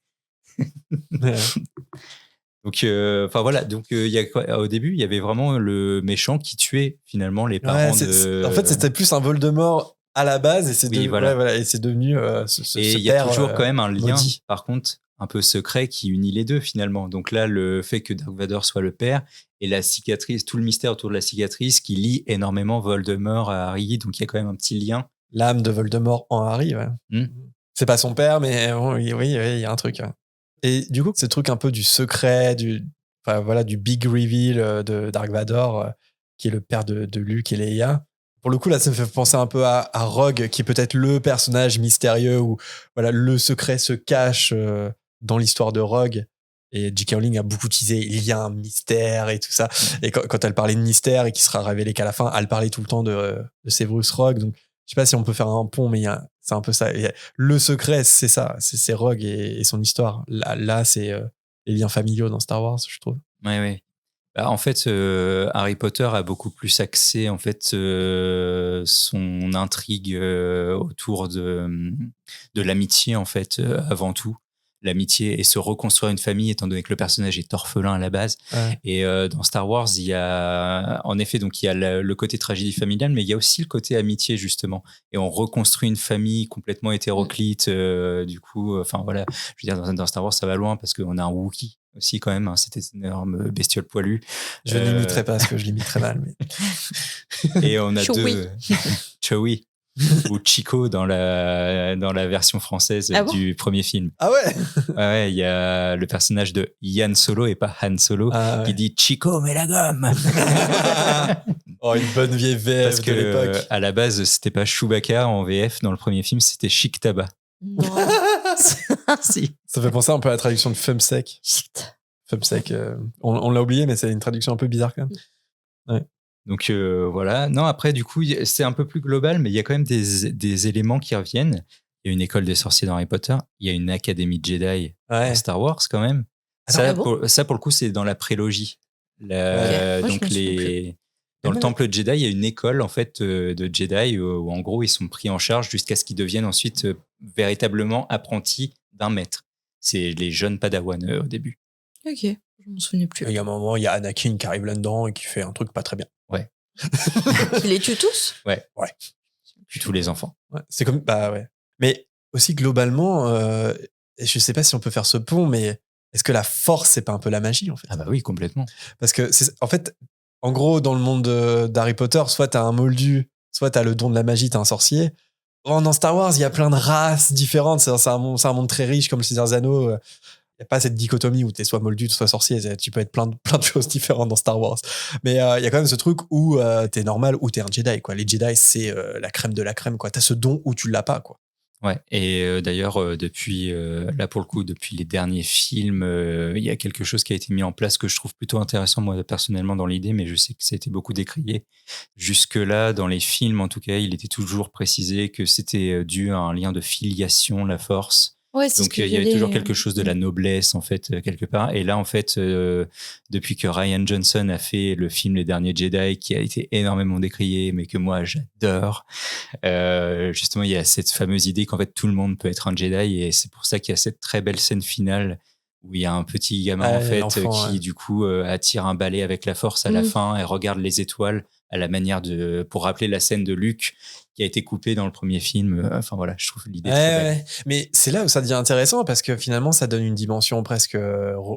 Donc, voilà. Donc, au début, il y avait vraiment le méchant qui tuait finalement les parents de. En fait, c'était plus un Voldemort à la base, et c'est et c'est devenu. Et il y a toujours quand même un lien, maudit. Par contre, un peu secret qui unit les deux finalement. Donc là, le fait que Dark Vader soit le père et la cicatrice, tout le mystère autour de la cicatrice qui lie énormément Voldemort à Harry. Donc il y a quand même un petit lien. L'âme de Voldemort en Harry, ouais. C'est pas son père, mais oui, il y a un truc. Hein. Et du coup, ce truc un peu du secret, du big reveal de Dark Vador, qui est le père de Luke et Leia. Pour le coup, là, ça me fait penser un peu à Rogue, qui est peut-être le personnage mystérieux où le secret se cache dans l'histoire de Rogue. Et J.K. Rowling a beaucoup teasé, il y a un mystère et tout ça. Et quand elle parlait de mystère et qui sera révélé qu'à la fin, elle parlait tout le temps de Severus Rogue. Donc, je sais pas si on peut faire un pont, mais c'est un peu ça. Le secret, c'est ça, c'est Rogue et son histoire. Là, c'est les liens familiaux dans Star Wars, je trouve. Ouais. Bah, en fait, Harry Potter a beaucoup plus axé en fait son intrigue autour de l'amitié en fait avant tout. L'amitié et se reconstruire une famille, étant donné que le personnage est orphelin à la base. Ouais. Et dans Star Wars, il y a en effet donc il y a le côté tragédie familiale, mais il y a aussi le côté amitié justement. Et on reconstruit une famille complètement hétéroclite. Du coup, enfin voilà, je veux dire dans Star Wars ça va loin parce qu'on a un Wookiee aussi quand même. Hein, c'était une énorme bestiole poilue. Je n'imiterai pas parce que je l'imite très mal. Mais... Et on a deux Chewie. Ou Chico dans la version française du premier film. Ah ouais. Ouais, il y a le personnage de Yann Solo et pas Han Solo qui dit Chico mais la gomme. Oh, une bonne vieille VF parce de l'époque. À la base, c'était pas Chewbacca en VF dans le premier film, c'était Chic Tabac. Non. Si. Ça fait penser un peu à la traduction de Fumsec. Fumsec, on l'a oublié, mais c'est une traduction un peu bizarre quand même. Ouais. Donc voilà. Non, après, du coup, c'est un peu plus global, mais il y a quand même des éléments qui reviennent. Il y a une école des sorciers dans Harry Potter. Il y a une académie Jedi dans Star Wars quand même. Ça, pour le coup, c'est dans la prélogie. Donc dans le temple Jedi, il y a une école en fait de Jedi où en gros ils sont pris en charge jusqu'à ce qu'ils deviennent ensuite véritablement apprentis d'un maître. C'est les jeunes Padawan au début. Ok, je m'en souvenais plus. Il y a un moment, il y a Anakin qui arrive là-dedans et qui fait un truc pas très bien. Ouais. Il les tue tous ? Ouais. Tue tous les enfants. Ouais. C'est comme ouais. Mais aussi globalement, je sais pas si on peut faire ce pont, mais est-ce que la force c'est pas un peu la magie en fait ? Ah bah oui, complètement. Parce que en fait, en gros, dans le monde d'Harry Potter, soit t'as un moldu, soit t'as le don de la magie, t'es un sorcier. Dans Star Wars, il y a plein de races différentes. C'est un monde très riche comme le Seigneur des Anneaux. Il n'y a pas cette dichotomie où t'es soit moldu, soit sorcier. Tu peux être plein de choses différentes dans Star Wars. Mais il y a quand même ce truc où t'es normal ou t'es un Jedi, quoi. Les Jedi, c'est la crème de la crème, quoi. T'as ce don ou tu l'as pas, quoi. Ouais, et d'ailleurs, depuis, là pour le coup, depuis les derniers films, il y a quelque chose qui a été mis en place que je trouve plutôt intéressant, moi, personnellement, dans l'idée, mais je sais que ça a été beaucoup décrié. Jusque-là, dans les films, en tout cas, il était toujours précisé que c'était dû à un lien de filiation, la force. Ouais, c'est ce Donc, que il y avait toujours j'allais. quelque chose de la noblesse, en fait, quelque part. Et là, en fait, depuis que Ryan Johnson a fait le film Les Derniers Jedi, qui a été énormément décrié, mais que moi, j'adore, justement, il y a cette fameuse idée qu'en fait, tout le monde peut être un Jedi. Et c'est pour ça qu'il y a cette très belle scène finale où il y a un petit gamin, en fait, l'enfant, qui, du coup, attire un balai avec la force à la fin et regarde les étoiles à la manière pour rappeler la scène de Luke qui a été coupée dans le premier film. Enfin, voilà, je trouve l'idée très belle. Ouais. Mais c'est là où ça devient intéressant parce que finalement, ça donne une dimension presque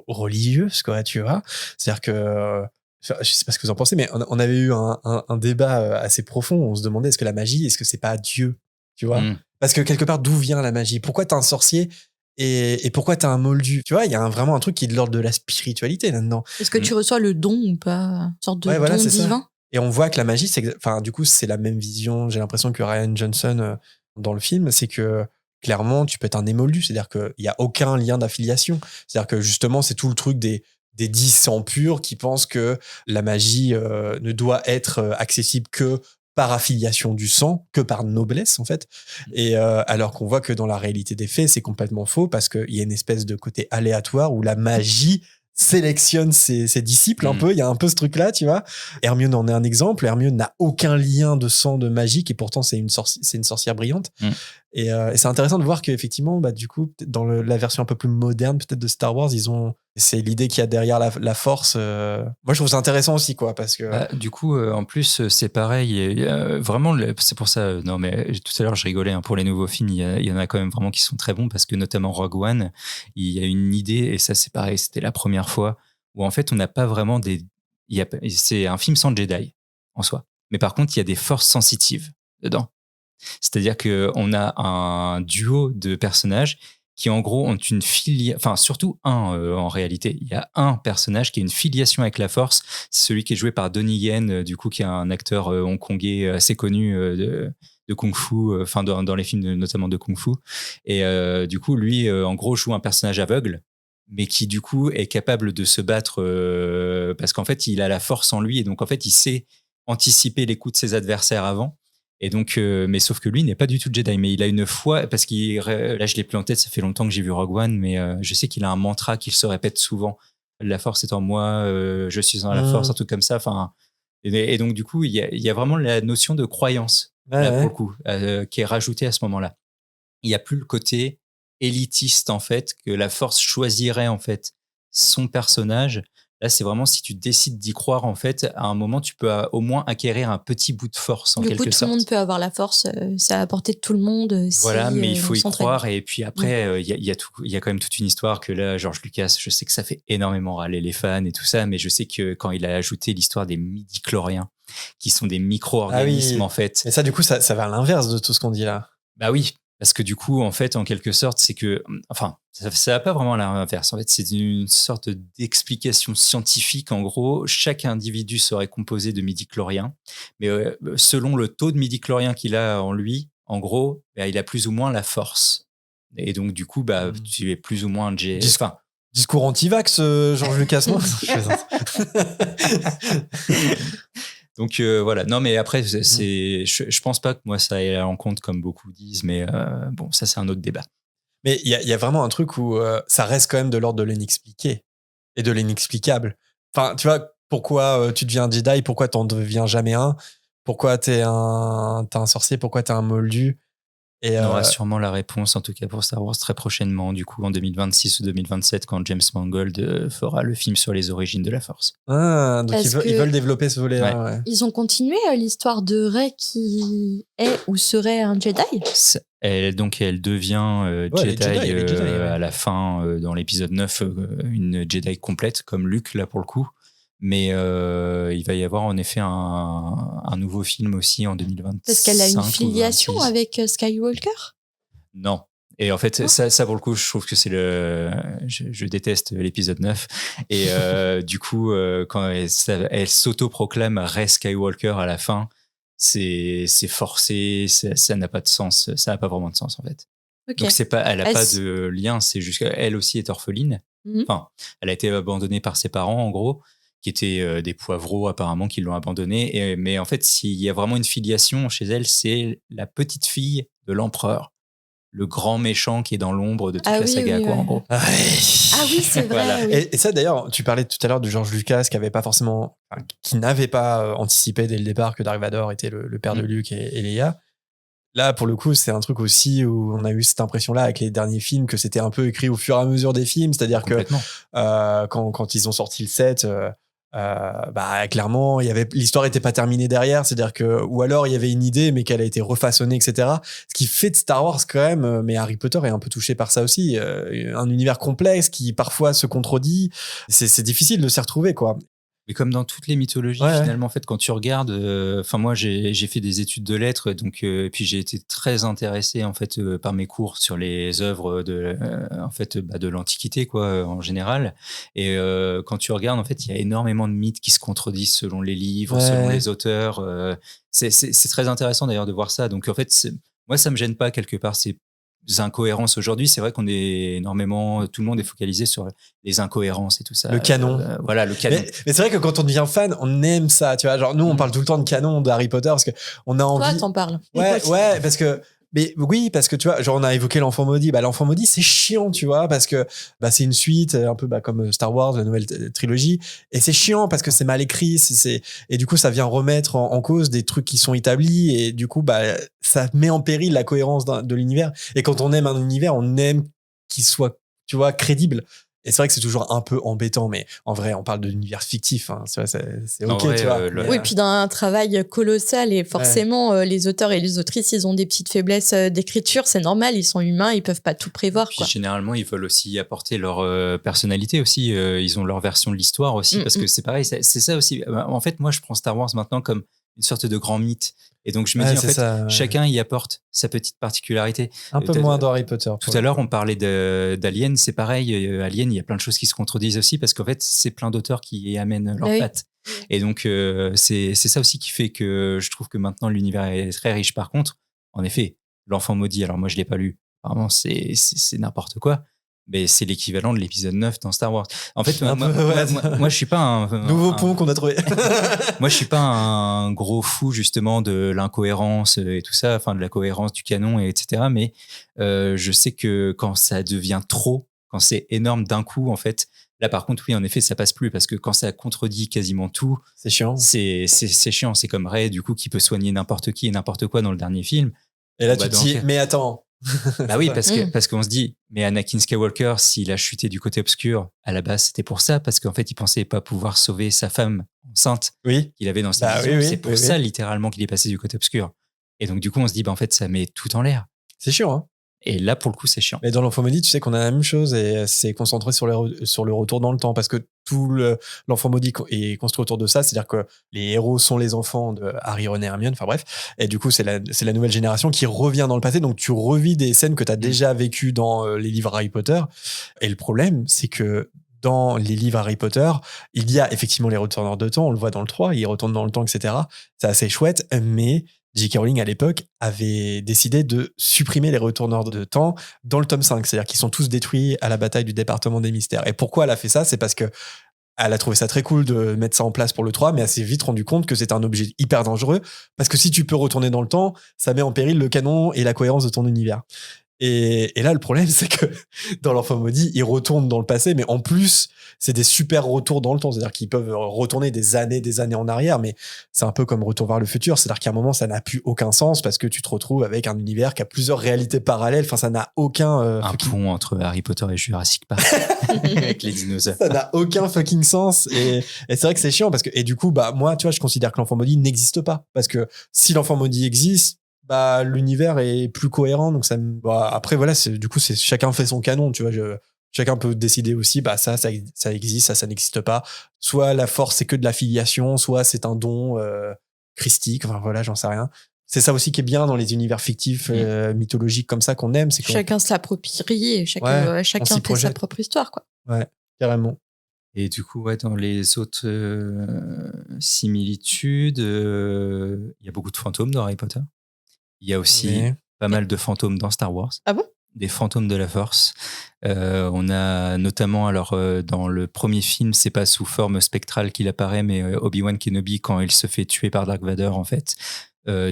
religieuse, quoi, tu vois. C'est-à-dire que, je sais pas ce que vous en pensez, mais on avait eu un débat assez profond. On se demandait est-ce que la magie, est-ce que c'est pas Dieu, tu vois? Parce que quelque part, d'où vient la magie? Pourquoi t'as un sorcier et pourquoi t'as un moldu? Tu vois, il y a vraiment un truc qui est de l'ordre de la spiritualité là-dedans. Est-ce que tu reçois le don ou pas? Une sorte de Ouais, voilà, don c'est ça. divin? Et on voit que la magie, enfin, du coup, c'est la même vision. J'ai l'impression que Ryan Johnson dans le film, c'est que clairement, tu peux être un émoldu. C'est-à-dire qu'il n'y a aucun lien d'affiliation. C'est-à-dire que justement, c'est tout le truc des 10 sangs purs qui pensent que la magie ne doit être accessible que par affiliation du sang, que par noblesse, en fait. Et alors qu'on voit que dans la réalité des faits, c'est complètement faux parce qu'il y a une espèce de côté aléatoire où la magie sélectionne ses disciples un peu. Il y a un peu ce truc-là, tu vois. Hermione en est un exemple. Hermione n'a aucun lien de sang de magique et pourtant c'est une sorcière brillante. Et c'est intéressant de voir qu'effectivement, du coup, dans la version un peu plus moderne peut-être de Star Wars, c'est l'idée qu'il y a derrière la force. Moi, je trouve ça intéressant aussi, quoi, parce que. Du coup, en plus, c'est pareil. Vraiment, c'est pour ça. Non, mais tout à l'heure, je rigolais pour les nouveaux films. Il y en a quand même vraiment qui sont très bons parce que notamment Rogue One, il y a une idée et ça, c'est pareil. C'était la première fois où en fait, on n'a pas vraiment c'est un film sans Jedi en soi. Mais par contre, il y a des forces sensitives dedans. C'est-à-dire qu'on a un duo de personnages qui en gros ont une filiation, enfin surtout en réalité. Il y a un personnage qui a une filiation avec la force, c'est celui qui est joué par Donnie Yen, du coup qui est un acteur hongkongais assez connu de kung-fu, enfin dans les films notamment de kung-fu. Et du coup lui en gros joue un personnage aveugle mais qui du coup est capable de se battre parce qu'en fait il a la force en lui et donc en fait il sait anticiper les coups de ses adversaires avant. Et donc, mais sauf que lui n'est pas du tout Jedi, mais il a une foi parce là je l'ai plus en tête, ça fait longtemps que j'ai vu Rogue One, mais je sais qu'il a un mantra qu'il se répète souvent. La force est en moi, je suis dans la force, un truc comme ça. Enfin, et donc du coup, il y a vraiment la notion de croyance là pour le coup qui est rajoutée à ce moment-là. Il n'y a plus le côté élitiste en fait que la force choisirait en fait son personnage. Là, c'est vraiment si tu décides d'y croire, en fait, à un moment, tu peux au moins acquérir un petit bout de force, en quelque sorte. Du coup, tout le monde peut avoir la force, c'est à la portée de tout le monde. Voilà, mais il faut y s'entraîne. croire. Et puis après, il y a quand même toute une histoire que là, George Lucas, je sais que ça fait énormément râler les fans et tout ça, mais je sais que quand il a ajouté l'histoire des midi-chloriens, qui sont des micro-organismes, en fait. Et ça, du coup, ça va à l'inverse de tout ce qu'on dit là. Bah oui. Parce que du coup, en fait, en quelque sorte, c'est que, enfin, ça va pas vraiment à l'inverse. En fait, c'est une sorte d'explication scientifique. En gros, chaque individu serait composé de midi-chloriens, mais selon le taux de midi-chloriens qu'il a en lui, en gros, il a plus ou moins la force. Et donc, du coup, tu es plus ou moins un discours anti-vax, Georges Lucas, non? Donc voilà, non mais après je pense pas que moi ça aille en compte comme beaucoup disent, mais bon ça c'est un autre débat. Mais il y a vraiment un truc où ça reste quand même de l'ordre de l'inexpliqué et de l'inexplicable. Enfin, tu vois, pourquoi tu deviens un Jedi, pourquoi t'en deviens jamais un, pourquoi t'es un sorcier, pourquoi t'es un moldu. Et on aura sûrement la réponse, en tout cas pour Star Wars, très prochainement, du coup en 2026 ou 2027, quand James Mangold fera le film sur les origines de la Force. Ah, donc ils veulent développer ce volet-là. Ouais. Ils ont continué l'histoire de Rey qui est ou serait un Jedi. Elle devient Jedi, à la fin, dans l'épisode 9, une Jedi complète, comme Luke, là pour le coup. Mais il va y avoir en effet un nouveau film aussi en 2025. Parce qu'elle a une filiation avec Skywalker ? Non. Et en fait, ça pour le coup, je trouve que c'est je déteste l'épisode 9. Et du coup, quand elle s'auto-proclame Rey Skywalker à la fin, c'est forcé, ça n'a pas de sens, ça n'a pas vraiment de sens en fait. Ok. Donc c'est pas, elle a pas Est-ce- de lien, c'est juste qu'elle aussi est orpheline. Mhm. Enfin, elle a été abandonnée par ses parents en gros, qui étaient des poivreaux apparemment qui l'ont abandonnée. Mais en fait, s'il y a vraiment une filiation chez elle, c'est la petite fille de l'empereur, le grand méchant qui est dans l'ombre de toute Ah la oui, saga, oui, quoi, ouais. en gros. Ah oui, c'est vrai. Voilà. Oui. Et ça d'ailleurs, tu parlais tout à l'heure de George Lucas qui avait pas forcément, enfin, qui n'avait pas anticipé dès le départ que Dark Vador était le père de Luke et Leia. Là, pour le coup, c'est un truc aussi où on a eu cette impression-là avec les derniers films que c'était un peu écrit au fur et à mesure des films, c'est-à-dire que Complètement. quand ils ont sorti le 7, bah clairement, l'histoire était pas terminée derrière, c'est-à-dire que ou alors il y avait une idée mais qu'elle a été refaçonnée, etc. Ce qui fait de Star Wars quand même, mais Harry Potter est un peu touché par ça aussi, un univers complexe qui parfois se contredit. C'est difficile de s'y retrouver, quoi. Mais comme dans toutes les mythologies, Ouais, finalement, en fait, quand tu regardes, enfin moi j'ai fait des études de lettres, donc puis j'ai été très intéressé en fait par mes cours sur les œuvres de en fait de l'Antiquité quoi en général. Et quand tu regardes, en fait, il y a énormément de mythes qui se contredisent selon les livres, Ouais. selon les auteurs. C'est très intéressant d'ailleurs de voir ça. Donc en fait, moi ça me gêne pas quelque part ces incohérences aujourd'hui. C'est vrai qu'on est énormément, tout le monde est focalisé sur les incohérences et tout ça. Le canon. Voilà, le canon. Mais c'est vrai que quand on devient fan, on aime ça, tu vois. Genre, nous, on parle tout le temps de canon de Harry Potter parce que on a envie. Toi, t'en parles. Ouais, parce que. Mais oui, parce que tu vois, genre on a évoqué l'enfant maudit. Bah l'enfant maudit, c'est chiant, tu vois, parce que bah c'est une suite, un peu bah, comme Star Wars, la nouvelle trilogie, et c'est chiant parce que c'est mal écrit, et du coup ça vient remettre en cause des trucs qui sont établis, et du coup bah ça met en péril la cohérence de l'univers. Et quand on aime un univers, on aime qu'il soit, tu vois, crédible. Et c'est vrai que c'est toujours un peu embêtant, mais en vrai, on parle de l'univers fictif, hein, c'est En ok, vrai, tu vois. le- Mais, Oui, puis d'un travail colossal et forcément, les auteurs et les autrices, ils ont des petites faiblesses d'écriture, c'est normal, ils sont humains, ils peuvent pas tout prévoir, Puis quoi. généralement, ils veulent aussi apporter leur personnalité aussi. Ils ont leur version de l'histoire aussi, parce que c'est pareil, c'est ça aussi. En fait, moi, je prends Star Wars maintenant comme une sorte de grand mythe. Et donc, je me ouais, dis, en c'est fait, ça, ouais. chacun y apporte sa petite particularité. Un peu T'as- moins dans Harry Potter. Tout à l'heure, on parlait d'Alien, c'est pareil. Alien, il y a plein de choses qui se contredisent aussi, parce qu'en fait, c'est plein d'auteurs qui y amènent leur Oui. patte. Et donc, c'est ça aussi qui fait que je trouve que maintenant, l'univers est très riche. Par contre, en effet, L'Enfant maudit, alors moi, je l'ai pas lu. Apparemment, c'est n'importe quoi. Mais c'est l'équivalent de l'épisode 9 dans Star Wars. En fait, Un peu, ouais. moi, je suis pas Nouveau pont qu'on a trouvé. moi, je suis pas un gros fou justement de l'incohérence et tout ça, enfin de la cohérence du canon, et etc. Mais je sais que quand ça devient trop, quand c'est énorme d'un coup, en fait, là par contre, oui, en effet, ça passe plus parce que quand ça contredit quasiment tout, C'est chiant. c'est chiant. C'est comme Rey, du coup, qui peut soigner n'importe qui et n'importe quoi dans le dernier film. Et là, Bah, tu te donc, dis, mais attends. Bah oui, parce qu'on se dit, mais Anakin Skywalker, s'il a chuté du côté obscur, à la base, c'était pour ça, parce qu'en fait, il pensait pas pouvoir sauver sa femme enceinte Oui. qu'il avait dans ses Bah visions. oui, C'est pour oui, ça, oui. littéralement, qu'il est passé du côté obscur. Et donc, du coup, on se dit, bah, en fait, ça met tout en l'air. C'est chiant, hein. Et là, pour le coup, c'est chiant. Mais dans l'Enfant maudit, tu sais qu'on a la même chose et c'est concentré sur le retour dans le temps parce que l'Enfant maudit est construit autour de ça, c'est-à-dire que les héros sont les enfants de Harry, Ron et Hermione, enfin bref, et du coup c'est la nouvelle génération qui revient dans le passé, donc tu revis des scènes que tu as déjà vécues dans les livres Harry Potter, et le problème c'est que dans les livres Harry Potter, il y a effectivement les retourneurs de temps, on le voit dans le 3, ils retournent dans le temps, etc. C'est assez chouette, mais J.K. Rowling, à l'époque, avait décidé de supprimer les retourneurs de temps dans le tome 5. C'est-à-dire qu'ils sont tous détruits à la bataille du département des mystères. Et pourquoi elle a fait ça? C'est parce que elle a trouvé ça très cool de mettre ça en place pour le 3, mais elle s'est vite rendu compte que c'est un objet hyper dangereux. Parce que si tu peux retourner dans le temps, ça met en péril le canon et la cohérence de ton univers. Et là, le problème, c'est que dans l'Enfant maudit, ils retournent dans le passé, mais en plus, c'est des super retours dans le temps. C'est-à-dire qu'ils peuvent retourner des années en arrière, mais c'est un peu comme Retour vers le futur. C'est-à-dire qu'à un moment, ça n'a plus aucun sens parce que tu te retrouves avec un univers qui a plusieurs réalités parallèles. Enfin, ça n'a aucun... Un pont entre Harry Potter et Jurassic Park avec les dinosaures. Ça n'a aucun fucking sens. Et c'est vrai que c'est chiant parce que, et du coup, bah, moi, tu vois, je considère que l'Enfant maudit n'existe pas. Parce que si l'Enfant maudit existe, bah, l'univers est plus cohérent. Donc bah, après, voilà, du coup, chacun fait son canon, tu vois. Chacun peut décider aussi, bah, ça existe, ça n'existe pas. Soit la force, c'est que de l'affiliation, soit c'est un don christique. Enfin, voilà, j'en sais rien. C'est ça aussi qui est bien dans les univers fictifs, mythologiques comme ça qu'on aime. C'est Chacun se l'approprie et chacun on s'y fait sa projette. propre histoire, quoi. Ouais, carrément. Et du coup, ouais, dans les autres similitudes, il y a beaucoup de fantômes dans Harry Potter. Il y a aussi Oui. pas mal de fantômes dans Star Wars. Ah bon? Des fantômes de la Force. On a notamment, alors dans le premier film, c'est pas sous forme spectrale qu'il apparaît, mais Obi-Wan Kenobi, quand il se fait tuer par Dark Vader, en fait,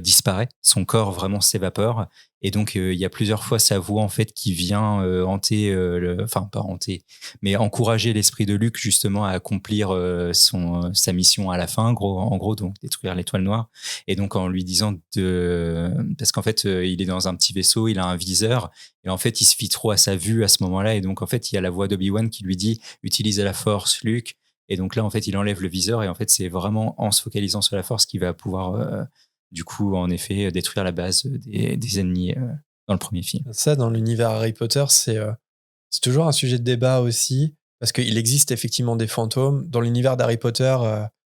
disparaît. Son corps vraiment s'évapore. Et donc, il y a plusieurs fois sa voix, en fait, qui vient hanter, enfin, pas hanter, mais encourager l'esprit de Luke, justement, à accomplir sa mission à la fin, en gros, donc détruire l'étoile noire. Et donc, en lui disant parce qu'en fait, il est dans un petit vaisseau, il a un viseur, et en fait, il se fie trop à sa vue à ce moment-là. Et donc, en fait, il y a la voix d'Obi-Wan qui lui dit « Utilise la force, Luke ». Et donc là, en fait, il enlève le viseur, et en fait, c'est vraiment en se focalisant sur la force qu'il va pouvoir du coup, en effet, détruire la base des ennemis dans le premier film. Ça, dans l'univers Harry Potter, c'est toujours un sujet de débat aussi, parce qu'il existe effectivement des fantômes. Dans l'univers d'Harry Potter,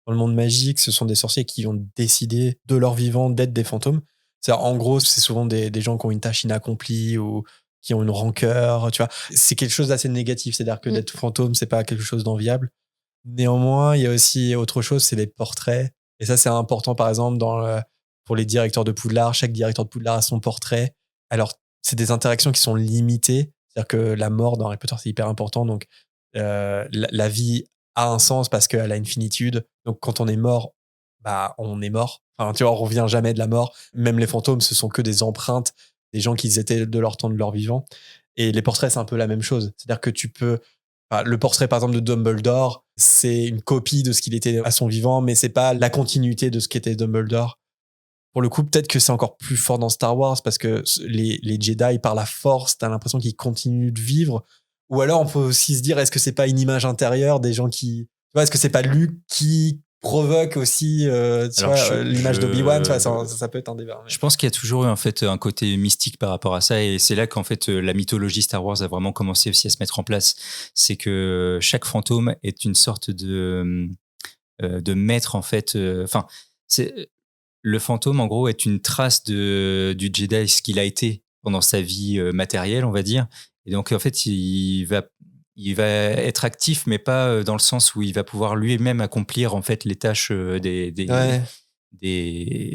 dans le monde magique, ce sont des sorciers qui ont décidé de leur vivant d'être des fantômes. En gros, c'est souvent des gens qui ont une tâche inaccomplie ou qui ont une rancœur, tu vois. C'est quelque chose d'assez négatif, c'est-à-dire que d'être fantôme, c'est pas quelque chose d'enviable. Néanmoins, il y a aussi autre chose, c'est les portraits. Et ça, c'est important, par exemple, pour les directeurs de Poudlard. Chaque directeur de Poudlard a son portrait. Alors, c'est des interactions qui sont limitées. C'est-à-dire que la mort dans Harry Potter, c'est hyper important. Donc, la vie a un sens parce qu'elle a une finitude. Donc, quand on est mort, bah, on est mort. Enfin, tu vois, on revient jamais de la mort. Même les fantômes, ce sont que des empreintes des gens qui étaient de leur temps de leur vivant. Et les portraits, c'est un peu la même chose. C'est-à-dire que le portrait, par exemple, de Dumbledore, c'est une copie de ce qu'il était à son vivant, mais c'est pas la continuité de ce qu'était Dumbledore. Pour le coup, peut-être que c'est encore plus fort dans Star Wars parce que les Jedi, par la force, t'as l'impression qu'ils continuent de vivre. Ou alors, on peut aussi se dire, est-ce que c'est pas une image intérieure des gens qui... Tu vois, est-ce que c'est pas Luke qui provoque aussi l'image d'Obi-Wan, tu vois, ça peut être un débat. Mais... Je pense qu'il y a toujours eu en fait un côté mystique par rapport à ça, et c'est là qu'en fait la mythologie Star Wars a vraiment commencé aussi à se mettre en place. C'est que chaque fantôme est une sorte de maître en fait. Enfin, c'est le fantôme en gros est une trace du Jedi, ce qu'il a été pendant sa vie matérielle, on va dire. Et donc en fait il va être actif, mais pas dans le sens où il va pouvoir lui-même accomplir en fait les tâches des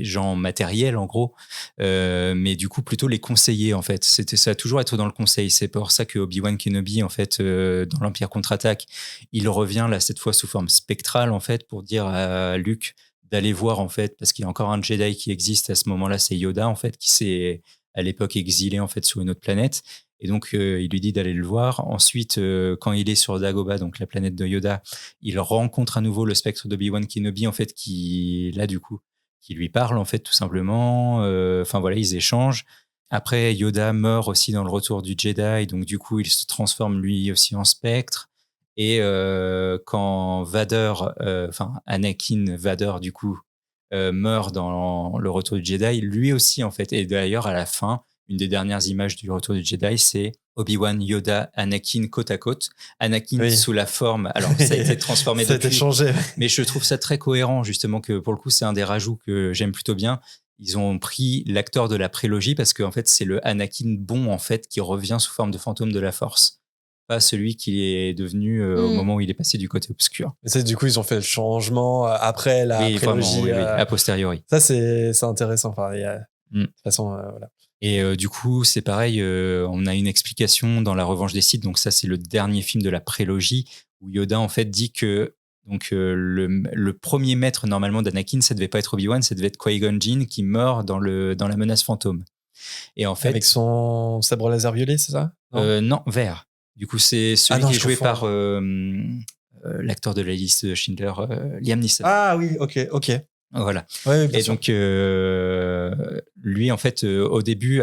gens matériels en gros, mais du coup plutôt les conseiller en fait. Ça a toujours être dans le conseil. C'est pour ça que Obi-Wan Kenobi en fait dans l'Empire contre-attaque, il revient là cette fois sous forme spectrale en fait pour dire à Luke d'aller voir en fait, parce qu'il y a encore un Jedi qui existe à ce moment-là, c'est Yoda en fait, qui s'est à l'époque exilé en fait sur une autre planète. Et donc, il lui dit d'aller le voir. Ensuite, quand il est sur Dagobah, donc la planète de Yoda, il rencontre à nouveau le spectre d'Obi-Wan Kenobi, en fait, qui lui parle, en fait, tout simplement. Enfin, voilà, ils échangent. Après, Yoda meurt aussi dans le retour du Jedi. Donc, du coup, il se transforme lui aussi en spectre. Et quand Anakin Vader, du coup, meurt dans le retour du Jedi, lui aussi, en fait. Et d'ailleurs, à la fin, une des dernières images du retour du Jedi, c'est Obi-Wan, Yoda, Anakin côte à côte. Anakin sous la forme, alors ça a été transformé ça a été changé. Mais je trouve ça très cohérent, justement, que pour le coup, c'est un des rajouts que j'aime plutôt bien. Ils ont pris l'acteur de la prélogie parce qu'en fait, c'est le Anakin bon, en fait, qui revient sous forme de fantôme de la Force. Pas celui qui est devenu au moment où il est passé du côté obscur. Et ça, du coup, ils ont fait le changement après la prélogie. Vraiment, a posteriori. Ça, c'est intéressant. Enfin, de toute façon, voilà. Et du coup, c'est pareil, on a une explication dans La Revanche des Sith. Donc ça, c'est le dernier film de la prélogie où Yoda, en fait, dit que donc, le premier maître, normalement, d'Anakin, ça devait pas être Obi-Wan, ça devait être Qui-Gon Jinn qui meurt dans la menace fantôme. Et en fait, avec son sabre laser violet, c'est ça? Non, vert. Du coup, c'est celui qui est joué par l'acteur de la liste de Schindler, Liam Neeson. Ah oui, ok. Voilà. Ouais, et sûr. Donc, lui, en fait, au début,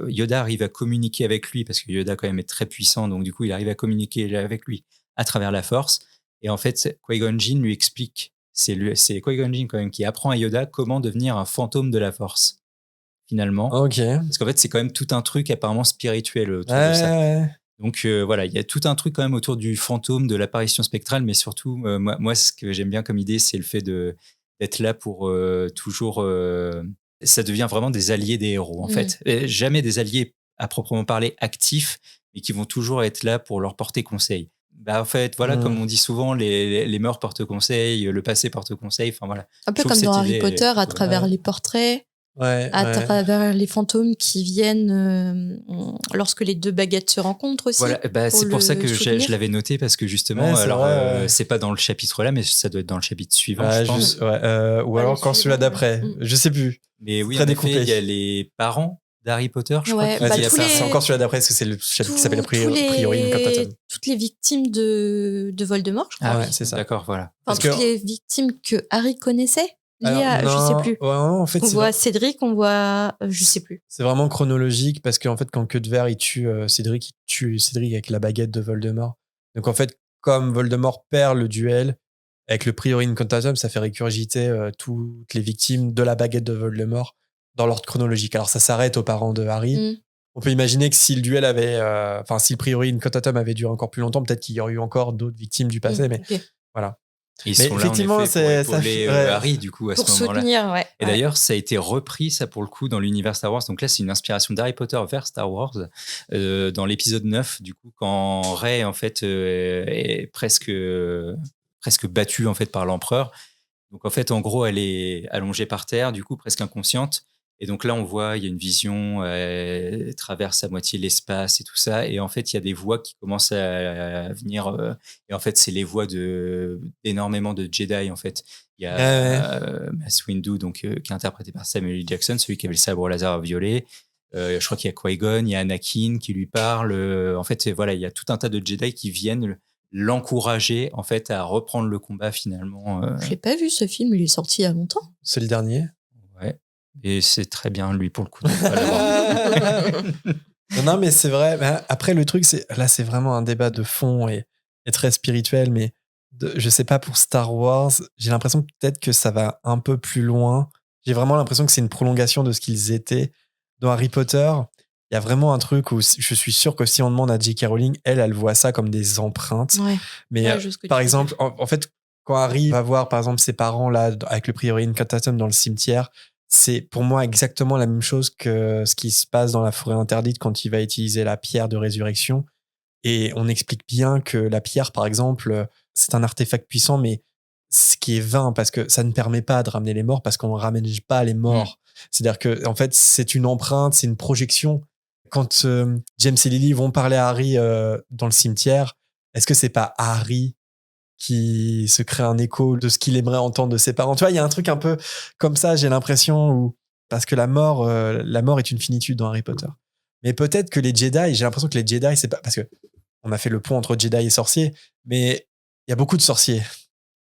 Yoda arrive à communiquer avec lui parce que Yoda, quand même, est très puissant. Donc, du coup, il arrive à communiquer avec lui à travers la Force. Et en fait, Qui-Gon Jinn lui explique. C'est Qui-Gon Jinn, quand même, qui apprend à Yoda comment devenir un fantôme de la Force, finalement. Ok. Parce qu'en fait, c'est quand même tout un truc apparemment spirituel autour de ça. Donc voilà, il y a tout un truc quand même autour du fantôme, de l'apparition spectrale, mais surtout, moi, ce que j'aime bien comme idée, c'est le fait d'être là pour toujours... ça devient vraiment des alliés des héros, en fait. Et jamais des alliés à proprement parler actifs, mais qui vont toujours être là pour leur porter conseil. Bah, en fait, voilà, comme on dit souvent, les morts portent conseil, le passé porte conseil. Enfin, voilà. Un peu Je trouve comme que dans cette Harry idée Potter, est à plutôt- travers les portraits, à travers les fantômes qui viennent lorsque les deux baguettes se rencontrent aussi. Voilà, bah, c'est pour ça que je l'avais noté, parce que justement, Ouais, c'est alors, vrai, ouais. c'est pas dans le chapitre là, mais ça doit être dans le chapitre suivant, je pense. Ou alors quand celui-là d'après, je sais plus. Mais oui, très en découpé. effet, il y a les parents d'Harry Potter, je crois. Ouais, qu'il bah, y a tous pas- les- C'est encore celui-là d'après, parce que c'est le chapitre qui s'appelle Priori Incantatum. toutes les victimes de Voldemort, je crois. Ah ouais, oui, c'est ça. D'accord, voilà. Enfin, Parce toutes que- les victimes que Harry connaissait, liées Alors, à, je non, sais plus. ouais, non, en fait, On c'est voit Cédric, on voit, je sais plus. C'est vraiment chronologique parce qu'en fait, quand Queudver il tue Cédric, il tue Cédric avec la baguette de Voldemort. Donc en fait, comme Voldemort perd le duel avec le Priori Incantatum, ça fait récurgiter toutes les victimes de la baguette de Voldemort dans l'ordre chronologique. Alors ça s'arrête aux parents de Harry. On peut imaginer que si le duel avait, si le Priori Incantatum avait duré encore plus longtemps, peut-être qu'il y aurait eu encore d'autres victimes du passé. Mais Ok. voilà. Ils Mais sont là, en effectivement, effet, pour ça épauler fait- ouais. Harry, du coup, à Pour ce moment-là. soutenir, ouais. Et d'ailleurs, ça a été repris, ça, pour le coup, dans l'univers Star Wars. Donc là, c'est une inspiration d'Harry Potter vers Star Wars. Dans l'épisode 9, du coup, quand Rey, en fait, est presque battue, en fait, par l'empereur. Donc, en fait, en gros, elle est allongée par terre, du coup, presque inconsciente. Et donc là, on voit, il y a une vision, elle traverse à moitié l'espace et tout ça. Et en fait, il y a des voix qui commencent à venir. Et en fait, c'est les voix d'énormément de Jedi, en fait. Il y a Mace Windu, donc, qui est interprété par Samuel L. Jackson, celui qui avait le sabre laser violet. Je crois qu'il y a Qui-Gon, il y a Anakin qui lui parle. En fait, voilà, il y a tout un tas de Jedi qui viennent l'encourager, en fait, à reprendre le combat, finalement. Je l'ai pas vu, ce film, il est sorti il y a longtemps. C'est le dernier. Ouais. Et c'est très bien, lui, pour le coup. de pas l'avoir vu. Non, mais c'est vrai. Mais après, le truc, c'est vraiment un débat de fond et très spirituel. Mais je sais pas, pour Star Wars, j'ai l'impression peut-être que ça va un peu plus loin. J'ai vraiment l'impression que c'est une prolongation de ce qu'ils étaient. Dans Harry Potter, il y a vraiment un truc où je suis sûr que si on demande à J.K. Rowling, elle voit ça comme des empreintes. Ouais. Mais Ouais, je vois ce que par tu veux exemple, en fait, quand Harry va voir, par exemple, ses parents là, avec le Priori Incantatum dans le cimetière, c'est pour moi exactement la même chose que ce qui se passe dans la forêt interdite quand il va utiliser la pierre de résurrection. Et on explique bien que la pierre, par exemple, c'est un artefact puissant, mais ce qui est vain parce que ça ne permet pas de ramener les morts parce qu'on ne ramène pas les morts. C'est-à-dire que, en fait, c'est une empreinte, c'est une projection. Quand James et Lily vont parler à Harry dans le cimetière, est-ce que c'est pas Harry qui se crée un écho de ce qu'il aimerait entendre de ses parents? Tu vois, il y a un truc un peu comme ça, j'ai l'impression, où parce que la mort est une finitude dans Harry Potter. Mais peut-être que les Jedi, j'ai l'impression que les Jedi, c'est pas parce que on a fait le pont entre Jedi et sorciers, mais il y a beaucoup de sorciers.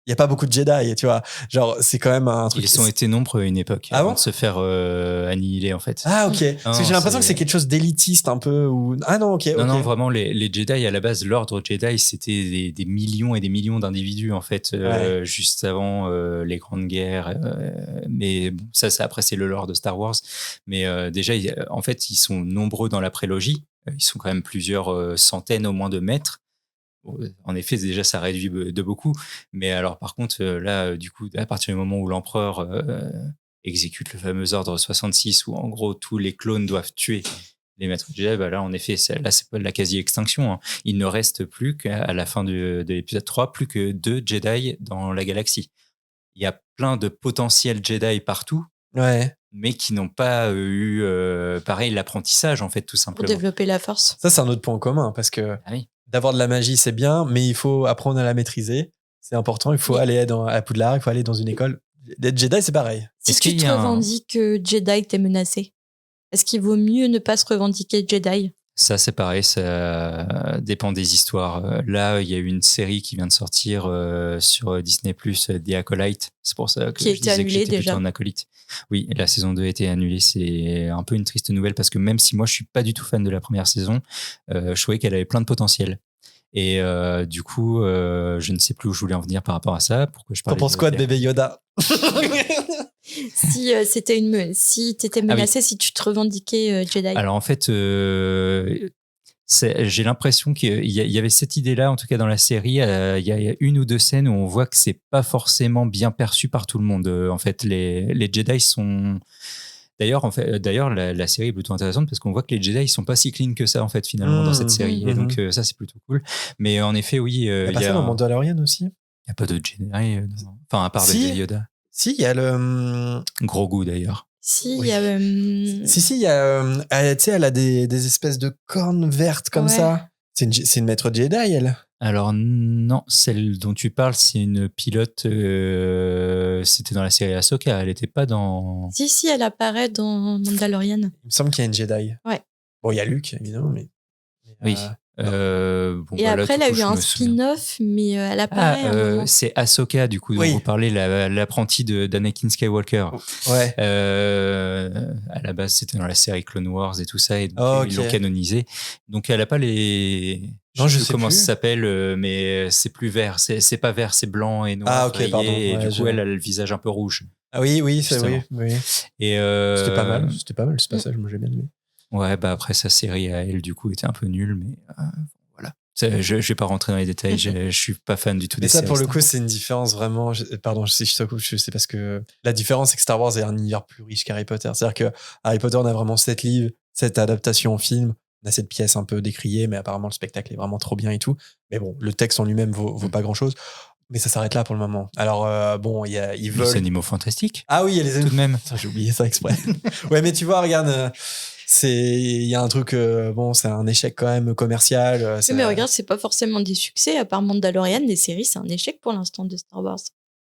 Il y a pas beaucoup de Jedi, tu vois. Genre, c'est quand même un truc. Ils ont été nombreux à une époque, Ah avant bon de se faire annihiler, en fait. Ah, ok. Parce que j'ai l'impression que c'est quelque chose d'élitiste un peu. Ou... Ah non, ok. Non, vraiment, les Jedi, à la base, l'ordre Jedi, c'était des millions et des millions d'individus, en fait, juste avant les grandes guerres. Mais bon, ça, après, c'est le lore de Star Wars. Mais déjà, en fait, ils sont nombreux dans la prélogie. Ils sont quand même plusieurs centaines au moins de maîtres. En effet, déjà, ça réduit de beaucoup. Mais alors, par contre, là, du coup, à partir du moment où l'empereur exécute le fameux ordre 66, où en gros, tous les clones doivent tuer les maîtres Jedi, bah là, en effet, là, c'est pas de la quasi-extinction. Hein. Il ne reste plus qu'à la fin de l'épisode 3, plus que 2 Jedi dans la galaxie. Il y a plein de potentiels Jedi partout, mais qui n'ont pas eu, pareil, l'apprentissage, en fait, tout simplement. Pour développer la force. Ça, c'est un autre point commun, parce que oui. D'avoir de la magie, c'est bien, mais il faut apprendre à la maîtriser. C'est important. Il faut aller à Poudlard, il faut aller dans une école. D'être Jedi, c'est pareil. Si tu te revendiques que Jedi, t'es menacé, est-ce qu'il vaut mieux ne pas se revendiquer Jedi? Ça, c'est pareil, ça dépend des histoires. Là, il y a eu une série qui vient de sortir sur Disney+, The Acolyte. C'est pour ça que je disais que j'étais plutôt un acolyte. Oui, la saison 2 a été annulée. C'est un peu une triste nouvelle parce que même si moi, je suis pas du tout fan de la première saison, je trouvais qu'elle avait plein de potentiel. Et du coup, je ne sais plus où je voulais en venir par rapport à ça. Pourquoi je parlais. T'en penses quoi de bébé Yoda? Si t'étais menacé, si tu te revendiquais Jedi. Alors en fait, j'ai l'impression qu'il y avait cette idée-là, en tout cas dans la série. Il y a une ou deux scènes où on voit que c'est pas forcément bien perçu par tout le monde. En fait, les Jedi sont D'ailleurs, la série est plutôt intéressante parce qu'on voit que les Jedi ils sont pas si clean que ça en fait finalement dans cette série. Et donc ça c'est plutôt cool. Mais en effet, oui, Il y a pas ça dans Mandalorian aussi. Il y a pas de Jedi, enfin à part Si. Baby Yoda. Si, il y a le Gros goût d'ailleurs. Si, Oui. il y a. Si, il y a. Tu sais, elle a des espèces de cornes vertes comme Ouais. ça. C'est une maître Jedi, elle. Alors non, celle dont tu parles, c'est une pilote. C'était dans la série Ahsoka. Elle était pas dans. Si, elle apparaît dans Mandalorian. Il me semble qu'il y a une Jedi. Ouais. Bon, il y a Luke, évidemment, mais. Oui. Bon, Et voilà, après, elle du a coup, eu je un me souviens. spin-off, mais elle apparaît à un moment. C'est Ahsoka, du coup, dont Oui. vous parlez, l'apprenti d'Anakin Skywalker. Ouais. À la base, c'était dans la série Clone Wars et tout ça, et donc Ok. ils l'ont canonisé. Donc, elle a pas les. Non, je sais sais comment plus. ça s'appelle, mais c'est plus vert. C'est pas vert, c'est blanc et noir. Ah, ok, rayé, pardon. Et Ouais, du coup, elle a le visage un peu rouge. Ah oui, c'est oui, Justement. oui. Et C'était pas mal. C'était pas mal ce passage. Moi, j'ai bien aimé. Ouais, bah après, sa série à elle, du coup, était un peu nulle, mais voilà. Je vais pas rentrer dans les détails, je suis pas fan du tout Mais des ça, séries pour le Star coup, Wars. c'est une différence vraiment. Pardon, si je te coupe, c'est parce que la différence, c'est que Star Wars est un univers plus riche qu'Harry Potter. C'est-à-dire que Harry Potter, on a vraiment 7 livres, 7 adaptations en film. On a cette pièce un peu décriée, mais apparemment, le spectacle est vraiment trop bien et tout. Mais bon, le texte en lui-même vaut pas grand-chose. Mais ça s'arrête là pour le moment. Alors, bon, ils Les veulent. animaux fantastiques. Ah oui, il y a les Tout de même. Putain, j'ai oublié ça exprès. Ouais, mais tu vois, regarde, il y a un truc, bon, c'est un échec quand même commercial. Oui, mais regarde, c'est pas forcément des succès. À part Mandalorian, les séries, c'est un échec pour l'instant de Star Wars.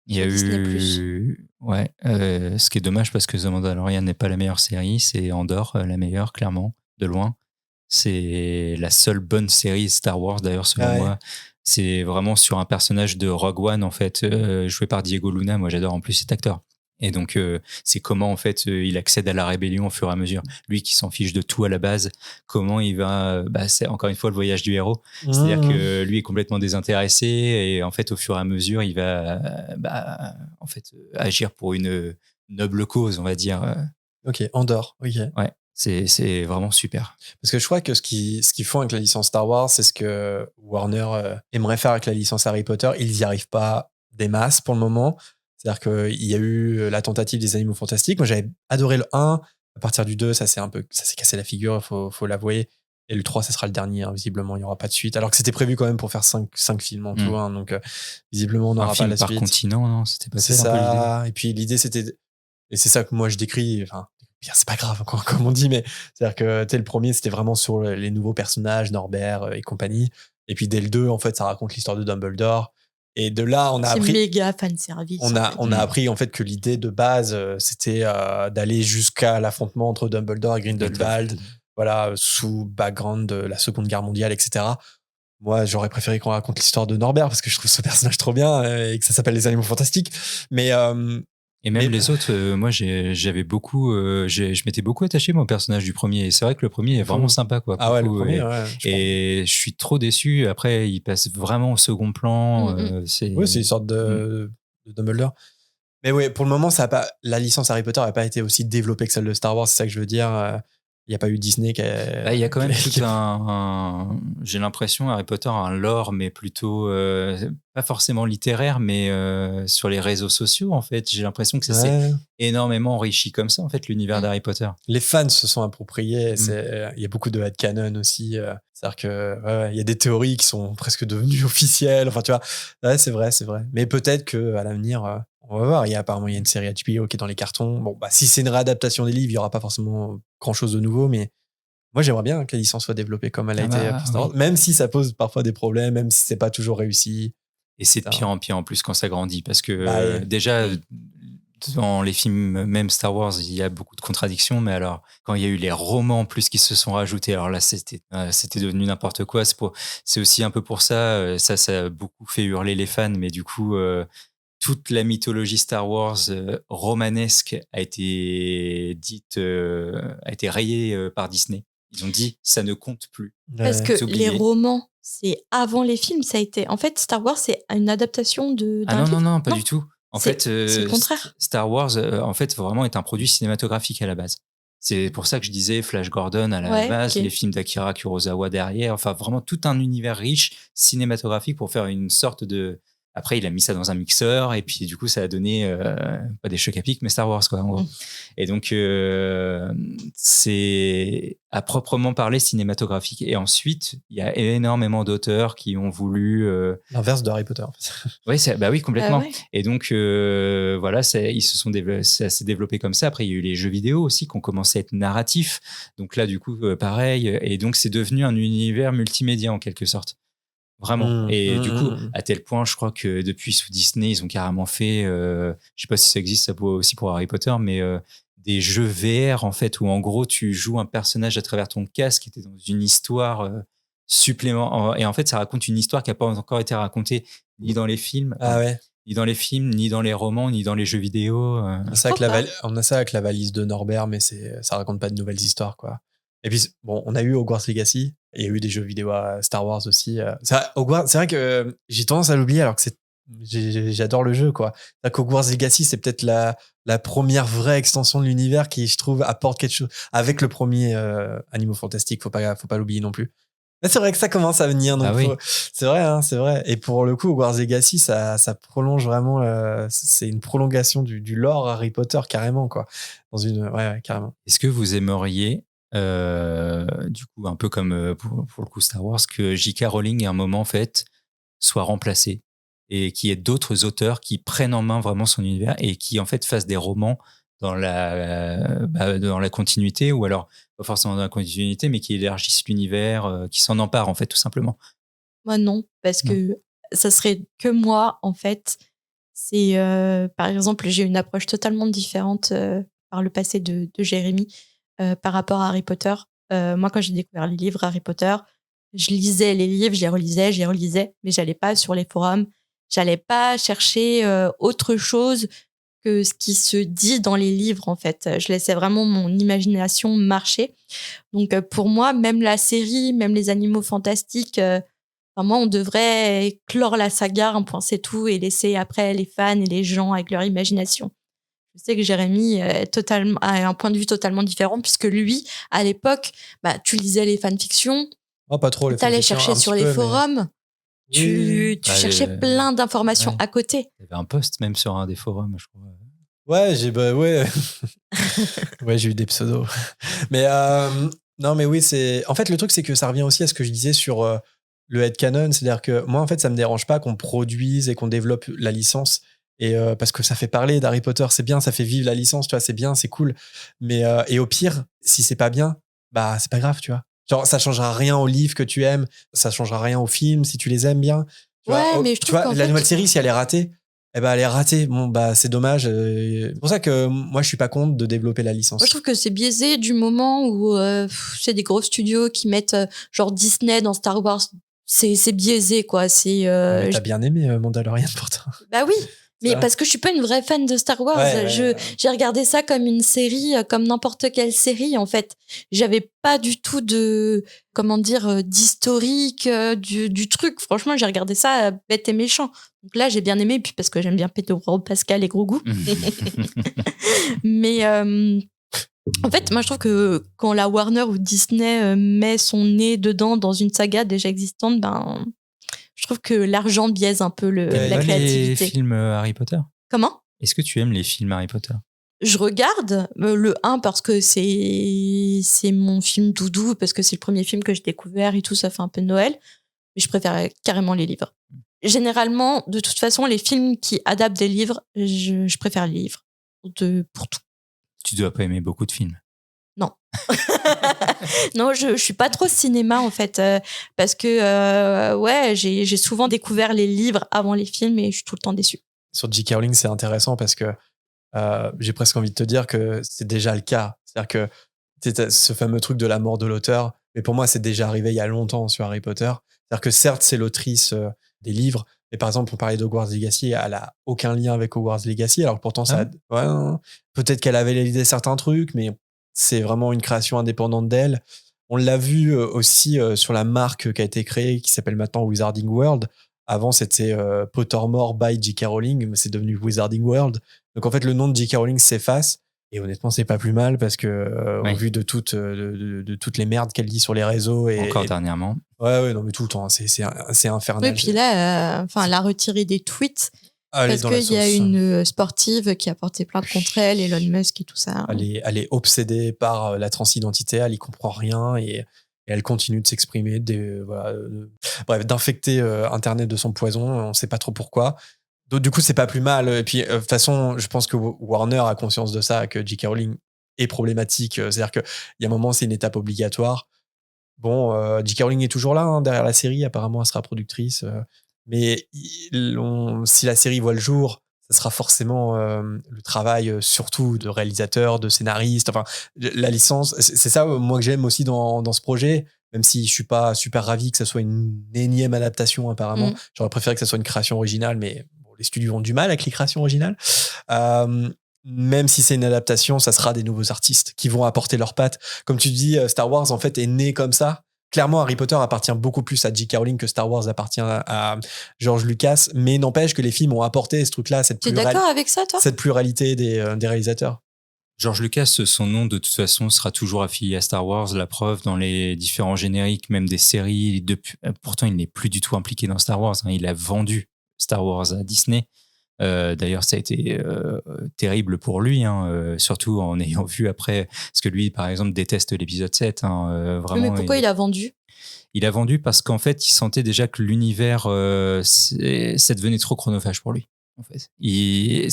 Il y a Sur Disney+. eu. Ouais. Ce qui est dommage parce que The Mandalorian n'est pas la meilleure série, c'est Andor la meilleure, clairement, de loin. C'est la seule bonne série Star Wars, d'ailleurs, selon moi. C'est vraiment sur un personnage de Rogue One, en fait, joué par Diego Luna. Moi, j'adore en plus cet acteur. Et donc, c'est comment, en fait, il accède à la rébellion au fur et à mesure. Lui qui s'en fiche de tout à la base, comment il va... c'est encore une fois le voyage du héros. C'est-à-dire que lui est complètement désintéressé et, en fait, au fur et à mesure, il va en fait, agir pour une noble cause, on va dire. Ok, Andorre, ok. Ouais, c'est vraiment super. Parce que je crois que ce qu'ils font avec la licence Star Wars, c'est ce que Warner aimerait faire avec la licence Harry Potter. Ils n'y arrivent pas des masses pour le moment. C'est-à-dire qu'il y a eu la tentative des Animaux Fantastiques. Moi, j'avais adoré le 1. À partir du 2, ça s'est cassé la figure, faut l'avouer. Et le 3, ça sera le dernier, hein. Visiblement, il n'y aura pas de suite. Alors que c'était prévu quand même pour faire 5 films en tout. Hein. Donc, visiblement, on n'aura pas la par suite. continent, non? C'était pas C'est ça, un peu l'idée. Et puis, l'idée, c'était... Et c'est ça que moi, je décris... Enfin, c'est pas grave, comme on dit, mais c'est-à-dire que le premier, c'était vraiment sur les nouveaux personnages, Norbert et compagnie. Et puis, dès le 2, en fait, ça raconte l'histoire de Dumbledore. Et de là, on a appris... C'est méga fanservice. On a appris en fait que l'idée de base, c'était d'aller jusqu'à l'affrontement entre Dumbledore et Grindelwald, voilà, sous background de la Seconde Guerre mondiale, etc. Moi, j'aurais préféré qu'on raconte l'histoire de Norbert parce que je trouve ce personnage trop bien et que ça s'appelle Les Animaux Fantastiques. Mais et même les autres, moi, j'avais beaucoup, je m'étais beaucoup attaché moi, au personnage du premier. Et c'est vrai que le premier est vraiment sympa, quoi. Ah ouais, le beaucoup, premier, et je suis trop déçu. Après, il passe vraiment au second plan. Oui, c'est une sorte de Dumbledore. Mais oui, pour le moment, la licence Harry Potter n'a pas été aussi développée que celle de Star Wars. C'est ça que je veux dire. Il n'y a pas eu Disney qui a... Il y a quand même tout j'ai l'impression, Harry Potter a un lore, mais plutôt pas forcément littéraire, mais sur les réseaux sociaux, en fait. J'ai l'impression que ça s'est énormément enrichi comme ça, en fait, l'univers d'Harry Potter. Les fans se sont appropriés. Il y a beaucoup de headcanon aussi. C'est-à-dire que il y a des théories qui sont presque devenues officielles. Enfin, tu vois, ouais, c'est vrai. Mais peut-être qu'à l'avenir... on va voir, apparemment il y a une série HBO qui est dans les cartons. Bon, si c'est une réadaptation des livres, il n'y aura pas forcément grand-chose de nouveau, mais moi j'aimerais bien que la licence soit développée comme elle a été pour Star Wars, même si ça pose parfois des problèmes, même si c'est pas toujours réussi. Et c'est de pire en pire en plus quand ça grandit, parce que déjà dans les films, même Star Wars, il y a beaucoup de contradictions, mais alors quand il y a eu les romans plus qui se sont rajoutés, alors là c'était devenu n'importe quoi. C'est aussi un peu pour ça, ça a beaucoup fait hurler les fans, mais du coup toute la mythologie Star Wars romanesque a été rayée par Disney. Ils ont dit ça ne compte plus. Parce que les romans, c'est avant les films, ça a été. En fait, Star Wars, c'est une adaptation de. Non, pas du tout. En fait, c'est le contraire. Star Wars, en fait, vraiment est un produit cinématographique à la base. C'est pour ça que je disais Flash Gordon à la base, les films d'Akira Kurosawa derrière, enfin vraiment tout un univers riche cinématographique pour faire une sorte de Après, il a mis ça dans un mixeur et puis du coup, ça a donné pas des chocs à pic, mais Star Wars, quoi, en gros. Et donc, c'est à proprement parler cinématographique. Et ensuite, il y a énormément d'auteurs qui ont voulu... L'inverse de Harry Potter, en fait. Oui, bah oui, complètement. Ouais. Et donc, voilà, ça s'est développé comme ça. Après, il y a eu les jeux vidéo aussi qui ont commencé à être narratifs. Donc là, du coup, pareil. Et donc, c'est devenu un univers multimédia en quelque sorte. Vraiment. Et du coup, à tel point, je crois que depuis sous Disney, ils ont carrément fait, je sais pas si ça existe, ça peut aussi pour Harry Potter, mais des jeux VR, en fait, où en gros, tu joues un personnage à travers ton casque et t'es dans une histoire supplémentaire. Et en fait, ça raconte une histoire qui n'a pas encore été racontée ni dans les films. Ah ouais. Ni dans les films, ni dans les romans, ni dans les jeux vidéo. On a ça avec la valise de Norbert, mais ça raconte pas de nouvelles histoires, quoi. Et puis, bon, on a eu Hogwarts Legacy, il y a eu des jeux vidéo à Star Wars aussi. Hogwarts, c'est vrai que j'ai tendance à l'oublier alors que j'adore le jeu, quoi. C'est qu'Hogwarts Legacy, c'est peut-être la première vraie extension de l'univers qui, je trouve, apporte quelque chose. Avec le premier Animaux Fantastiques, faut pas l'oublier non plus. Mais c'est vrai que ça commence à venir. Donc c'est vrai, hein, c'est vrai. Et pour le coup, Hogwarts Legacy, ça prolonge vraiment. C'est une prolongation du lore Harry Potter, carrément, quoi. Ouais, carrément. Est-ce que vous aimeriez, du coup, un peu comme pour le coup Star Wars, que J.K. Rowling, à un moment, en fait, soit remplacée et qu'il y ait d'autres auteurs qui prennent en main vraiment son univers et qui, en fait, fassent des romans dans la continuité, ou alors pas forcément dans la continuité, mais qui élargissent l'univers, qui s'en emparent, en fait, tout simplement? Moi, non, parce que ça serait que moi, en fait. C'est, par exemple, j'ai une approche totalement différente par le passé de Jérémy par rapport à Harry Potter. Moi, quand j'ai découvert les livres Harry Potter, je lisais les livres, je les relisais, mais j'allais pas sur les forums, j'allais pas chercher autre chose que ce qui se dit dans les livres, en fait. Je laissais vraiment mon imagination marcher. Donc, pour moi, même la série, même les Animaux Fantastiques, moi, on devrait clore la saga, un point c'est tout, et laisser après les fans et les gens avec leur imagination. Je sais que Jérémy a un point de vue totalement différent, puisque lui, à l'époque, tu lisais les fanfictions, oh, pas trop, les t'allais fanfictions, chercher sur les forums, tu Oui. cherchais plein d'informations à côté. Il y avait un post même sur un des forums, je crois. Ouais, ouais, j'ai eu des pseudos. Mais non, mais oui, en fait, le truc, c'est que ça revient aussi à ce que je disais sur le headcanon. C'est-à-dire que moi, en fait, ça me dérange pas qu'on produise et qu'on développe la licence. Et parce que ça fait parler d'Harry Potter, c'est bien, ça fait vivre la licence, tu vois, c'est bien, c'est cool. Mais et au pire, si c'est pas bien, c'est pas grave, tu vois. Genre, ça changera rien aux livres que tu aimes, ça changera rien aux films si tu les aimes bien. Tu vois, mais je trouve qu'en la fait, nouvelle série, si elle est ratée, elle est ratée. Bon, c'est dommage. C'est pour ça que moi, je suis pas contre de développer la licence. moi, je trouve que c'est biaisé du moment où c'est des gros studios qui mettent genre Disney dans Star Wars. C'est biaisé, quoi. Mais t'as bien aimé Mandalorian pourtant. Bah oui, mais parce que je suis pas une vraie fan de Star Wars. J'ai regardé ça comme une série, comme n'importe quelle série, en fait. J'avais pas du tout d'historique du truc. Franchement, j'ai regardé ça bête et méchant. Donc là, j'ai bien aimé, puis parce que j'aime bien Pedro Pascal et Grogu. Mais en fait, moi, je trouve que quand la Warner ou Disney met son nez dedans dans une saga déjà existante, je trouve que l'argent biaise un peu la créativité. Les films Harry Potter? Comment? Est-ce que tu aimes les films Harry Potter? Je regarde le 1 parce que c'est mon film doudou, parce que c'est le premier film que j'ai découvert et tout, ça fait un peu Noël. Mais je préfère carrément les livres. Généralement, de toute façon, les films qui adaptent des livres, je préfère les livres pour tout. Tu dois pas aimer beaucoup de films. Non. Non, je suis pas trop cinéma, en fait, parce que j'ai souvent découvert les livres avant les films et je suis tout le temps déçue. Sur J.K. Rowling, c'est intéressant parce que j'ai presque envie de te dire que c'est déjà le cas. C'est-à-dire que c'est ce fameux truc de la mort de l'auteur, mais pour moi, c'est déjà arrivé il y a longtemps sur Harry Potter. C'est-à-dire que certes, c'est l'autrice des livres, mais par exemple, on parlait d'Hogwarts Legacy, elle a aucun lien avec Hogwarts Legacy, alors pourtant, peut-être qu'elle avait validé certains trucs, mais c'est vraiment une création indépendante d'elle. On l'a vu aussi sur la marque qui a été créée, qui s'appelle maintenant Wizarding World. Avant, c'était Pottermore by J.K. Rowling, mais c'est devenu Wizarding World. Donc en fait, le nom de J.K. Rowling s'efface. Et honnêtement, c'est pas plus mal parce que au vu de toutes les merdes qu'elle dit sur les réseaux Encore dernièrement. Ouais, non, mais tout le temps, c'est infernal. Oui, puis là, elle a retiré des tweets Elle est parce dans la qu'il y a sauce. une sportive qui a porté plainte contre elle, Elon Musk et tout ça. Elle est obsédée par la transidentité, elle y comprend rien et elle continue de s'exprimer, bref, d'infecter Internet de son poison, on sait pas trop pourquoi. Donc, du coup, c'est pas plus mal. Et puis, de toute façon, je pense que Warner a conscience de ça, que J.K. Rowling est problématique. C'est-à-dire qu'il y a un moment, c'est une étape obligatoire. Bon, J.K. Rowling est toujours là, hein, derrière la série. Apparemment, elle sera productrice. Mais si la série voit le jour, ça sera forcément le travail surtout de réalisateur, de scénariste. Enfin, la licence, c'est ça, moi, que j'aime aussi dans ce projet. Même si je suis pas super ravi que ça soit une énième adaptation, apparemment. J'aurais préféré que ça soit une création originale, mais bon, les studios ont du mal avec les créations originales. Même si c'est une adaptation, ça sera des nouveaux artistes qui vont apporter leurs pattes. Comme tu dis, Star Wars, en fait, est né comme ça. Clairement, Harry Potter appartient beaucoup plus à J.K. Rowling que Star Wars appartient à George Lucas, mais n'empêche que les films ont apporté ce truc-là, T'es d'accord avec ça, toi ? cette pluralité des réalisateurs. George Lucas, son nom de toute façon sera toujours affilié à Star Wars, la preuve dans les différents génériques, même des séries. Pourtant, il n'est plus du tout impliqué dans Star Wars. Il a vendu Star Wars à Disney. D'ailleurs, ça a été terrible pour lui, surtout en ayant vu après, parce que lui, par exemple, déteste l'épisode 7. Vraiment, mais pourquoi il a vendu ? Il a vendu parce qu'en fait, il sentait déjà que l'univers, ça devenait trop chronophage pour lui. En fait, il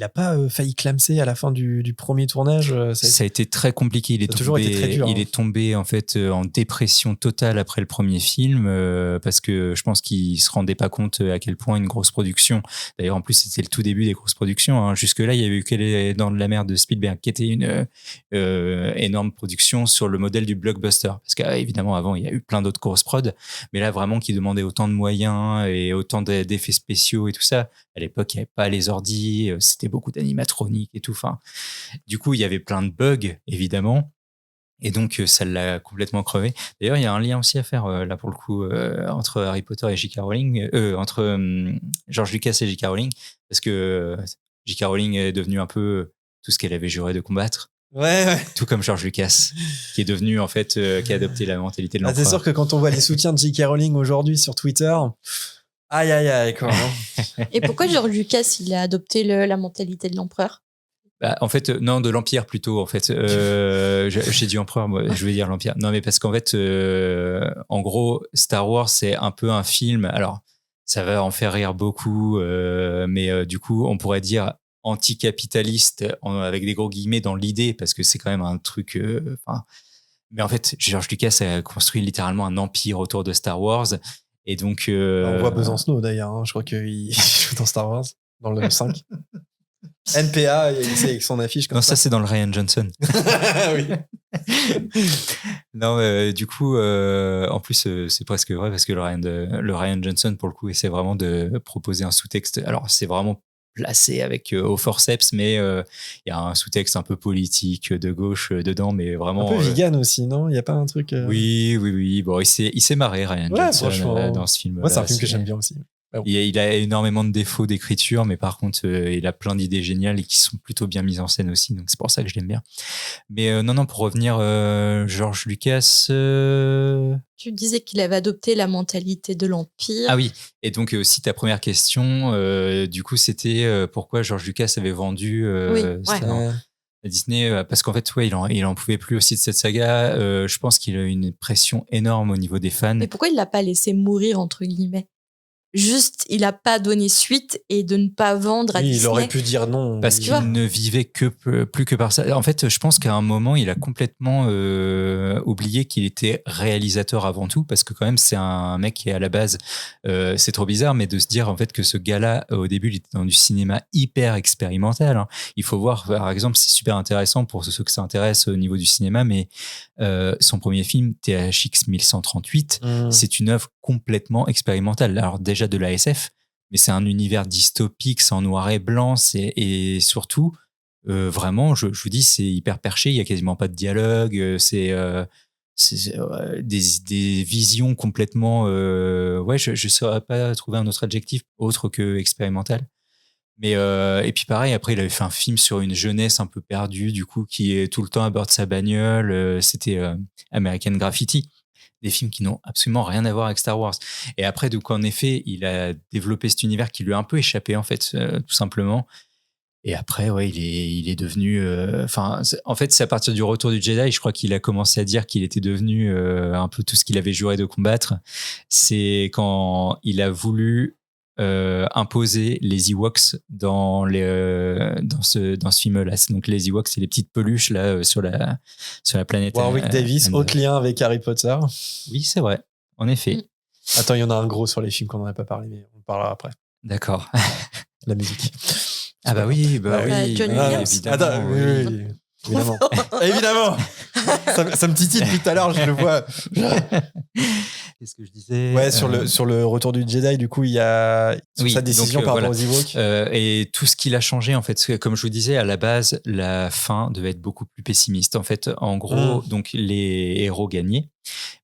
a pas failli clamser à la fin du premier tournage. Ça a été très compliqué. Il est tombé en fait en dépression totale après le premier film parce que je pense qu'il se rendait pas compte à quel point une grosse production. D'ailleurs, en plus, c'était le tout début des grosses productions. Jusque-là, il y avait eu Quelle est dans la mer de Spielberg, qui était une énorme production sur le modèle du blockbuster. Parce qu'évidemment, avant, il y a eu plein d'autres grosses prods, mais là, vraiment, qui demandaient autant de moyens et autant d'effets spéciaux et tout ça. À l'époque, il n'y avait pas les ordis, c'était beaucoup d'animatronique et tout. Enfin, du coup, il y avait plein de bugs, évidemment. Et donc, ça l'a complètement crevé. D'ailleurs, il y a un lien aussi à faire, là, pour le coup, entre Harry Potter et J.K. Rowling, entre George Lucas et J.K. Rowling, parce que J.K. Rowling est devenue un peu tout ce qu'elle avait juré de combattre. Ouais. Tout comme George Lucas, qui est devenu, en fait, qui a adopté la mentalité de l'empereur. C'est sûr que quand on voit les soutiens de J.K. Rowling aujourd'hui sur Twitter... Aïe, quoi. Et pourquoi George Lucas, il a adopté la mentalité de l'empereur ? En fait, non, de l'Empire plutôt. En fait, j'ai dit empereur, moi, je vais dire l'Empire. Non, mais parce qu'en fait, en gros, Star Wars, c'est un peu un film. Alors, ça va en faire rire beaucoup, mais du coup, on pourrait dire anticapitaliste avec des gros guillemets dans l'idée, parce que c'est quand même un truc. Mais en fait, George Lucas a construit littéralement un empire autour de Star Wars. Et donc, on voit Besancenot d'ailleurs, je crois qu'il joue dans Star Wars, dans le 5. NPA, c'est avec son affiche comme ça. Non, ça c'est dans le Ryan Johnson. Oui. Non, du coup, en plus, c'est presque vrai parce que le Ryan Johnson, pour le coup, essaie vraiment de proposer un sous-texte. Alors, c'est vraiment placé avec au forceps, mais il y a un sous-texte un peu politique de gauche dedans, mais vraiment un peu vegan aussi, non? Il n'y a pas un truc Oui. Bon, il s'est marré, Ryan Johnson, dans ce film. Moi, c'est un film que j'aime bien aussi. Il a énormément de défauts d'écriture, mais par contre, il a plein d'idées géniales et qui sont plutôt bien mises en scène aussi, donc c'est pour ça que je l'aime bien. Mais non, pour revenir, George Lucas... Tu disais qu'il avait adopté la mentalité de l'Empire. Ah oui, et donc aussi ta première question, du coup, c'était pourquoi George Lucas avait vendu à Disney, parce qu'en fait, il en pouvait plus aussi de cette saga. Je pense qu'il a eu une pression énorme au niveau des fans. Mais pourquoi il l'a pas laissé mourir, entre guillemets ? Juste, il n'a pas donné suite et de ne pas vendre à Disney. Il aurait pu dire non. Parce qu'il ne vivait plus que par ça. En fait, je pense qu'à un moment, il a complètement oublié qu'il était réalisateur avant tout, parce que quand même, c'est un mec qui est à la base, c'est trop bizarre, mais de se dire en fait que ce gars-là, au début, il était dans du cinéma hyper expérimental. Il faut voir, par exemple, c'est super intéressant pour ceux que ça intéresse au niveau du cinéma, mais son premier film, THX 1138, c'est une œuvre complètement expérimentale. Alors déjà de la SF, mais c'est un univers dystopique, c'est en noir et blanc, et surtout, vraiment, je vous dis, c'est hyper perché, il y a quasiment pas de dialogue, c'est des visions complètement... je saurais pas trouver un autre adjectif autre que expérimental. Mais et puis pareil, après il avait fait un film sur une jeunesse un peu perdue, du coup, qui est tout le temps à bord de sa bagnole, c'était American Graffiti. des films qui n'ont absolument rien à voir avec Star Wars. Et après, donc en effet, il a développé cet univers qui lui a un peu échappé en fait, tout simplement. Et après, ouais, il est devenu. En fait, c'est à partir du retour du Jedi, je crois qu'il a commencé à dire qu'il était devenu un peu tout ce qu'il avait juré de combattre. C'est quand il a voulu imposer les Ewoks dans ce film-là. Donc les Ewoks, c'est les petites peluches là sur la planète. Warwick Davis, autre lien avec Harry Potter. Oui, c'est vrai. En effet. Attends, il y en a un gros sur les films qu'on n'en a pas parlé, mais on en parlera après. D'accord. La musique. Ah bah oui, Johnny Williams. évidemment. Attends, oui, évidemment. Évidemment. Ça me titille depuis tout à l'heure, je le vois. Qu'est-ce que je disais? Ouais, sur le retour du Jedi, du coup, il y a sa décision par rapport aux Ewoks. Et tout ce qu'il a changé, en fait, comme je vous disais, à la base, la fin devait être beaucoup plus pessimiste. En fait, en gros, donc les héros gagnaient,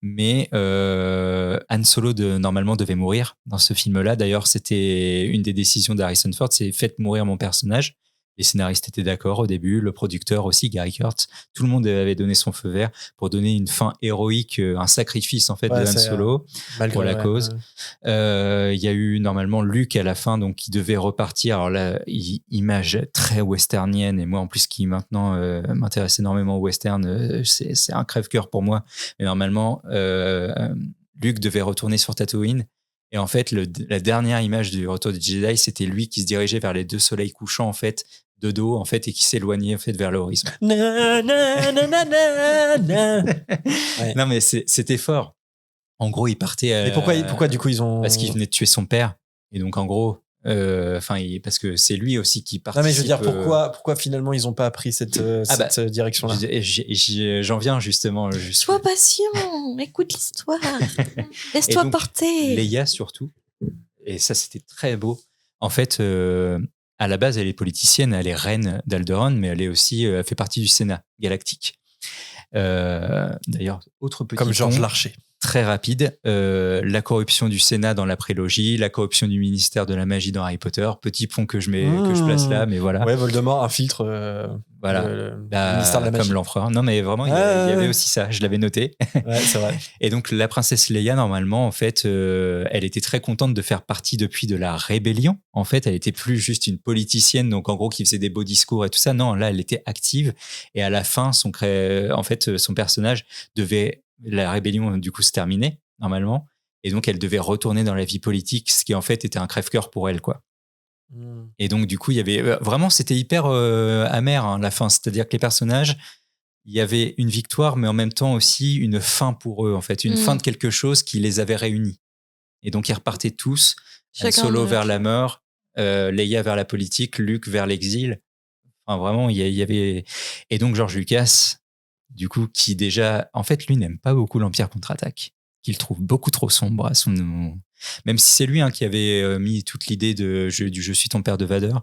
mais Han Solo normalement devait mourir dans ce film-là. D'ailleurs, c'était une des décisions d'Harrison Ford, c'est faites mourir mon personnage. Les scénaristes étaient d'accord au début, le producteur aussi, Gary Kurtz. Tout le monde avait donné son feu vert pour donner une fin héroïque, un sacrifice en fait de Han Solo pour la cause. Il y a eu normalement Luke à la fin, donc qui devait repartir. Alors là, image très westernienne, et moi en plus qui maintenant m'intéresse énormément au western, c'est un crève-cœur pour moi. Mais normalement, Luke devait retourner sur Tatooine. Et en fait, la dernière image du retour du Jedi, c'était lui qui se dirigeait vers les 2 soleils couchants en fait, de dos en fait, et qui s'éloignait en fait vers l'horizon. Ouais. Non mais c'était fort. En gros, il partait. Mais pourquoi du coup ils ont? Parce qu'il venait de tuer son père, et donc en gros, parce que c'est lui aussi qui participe. Non mais je veux dire, pourquoi finalement ils ont pas pris cette direction-là? J'en viens justement. Sois patient, écoute l'histoire, laisse-toi porter. Leia surtout, et ça c'était très beau. En fait, à la base, elle est politicienne, elle est reine d'Alderaan, mais elle est aussi, elle fait partie du Sénat galactique. D'ailleurs, autre petit comme Georges pont, Larcher. très rapide, la corruption du Sénat dans la prélogie, la corruption du ministère de la magie dans Harry Potter, petit pont que je place là, mais voilà. Ouais, Voldemort infiltre voilà. le ministère de la magie. Comme l'empereur. Non, mais vraiment, il y avait aussi ça, je l'avais noté. Ouais, c'est vrai. Et donc, la princesse Leia, normalement, en fait, elle était très contente de faire partie depuis de la rébellion. En fait, elle était plus juste une politicienne, donc en gros, qui faisait des beaux discours et tout ça. Non, là, elle était active. Et à la fin, son personnage devait... La rébellion, du coup, se terminait, normalement. Et donc, elle devait retourner dans la vie politique, ce qui, en fait, était un crève-cœur pour elle, quoi. Et donc, du coup, il y avait... vraiment, c'était hyper amer, hein, la fin. C'est-à-dire que les personnages, il y avait une victoire, mais en même temps aussi une fin pour eux, en fait. Une fin de quelque chose qui les avait réunis. Et donc, ils repartaient tous. Han Solo vers la mort, Leia vers la politique, Luke vers l'exil. Enfin, vraiment, il y avait... Et donc, George Lucas... Du coup, qui déjà, en fait, lui n'aime pas beaucoup l'Empire contre-attaque, qu'il trouve beaucoup trop sombre à son... Même si c'est lui qui avait mis toute l'idée du Je suis ton père de Vader,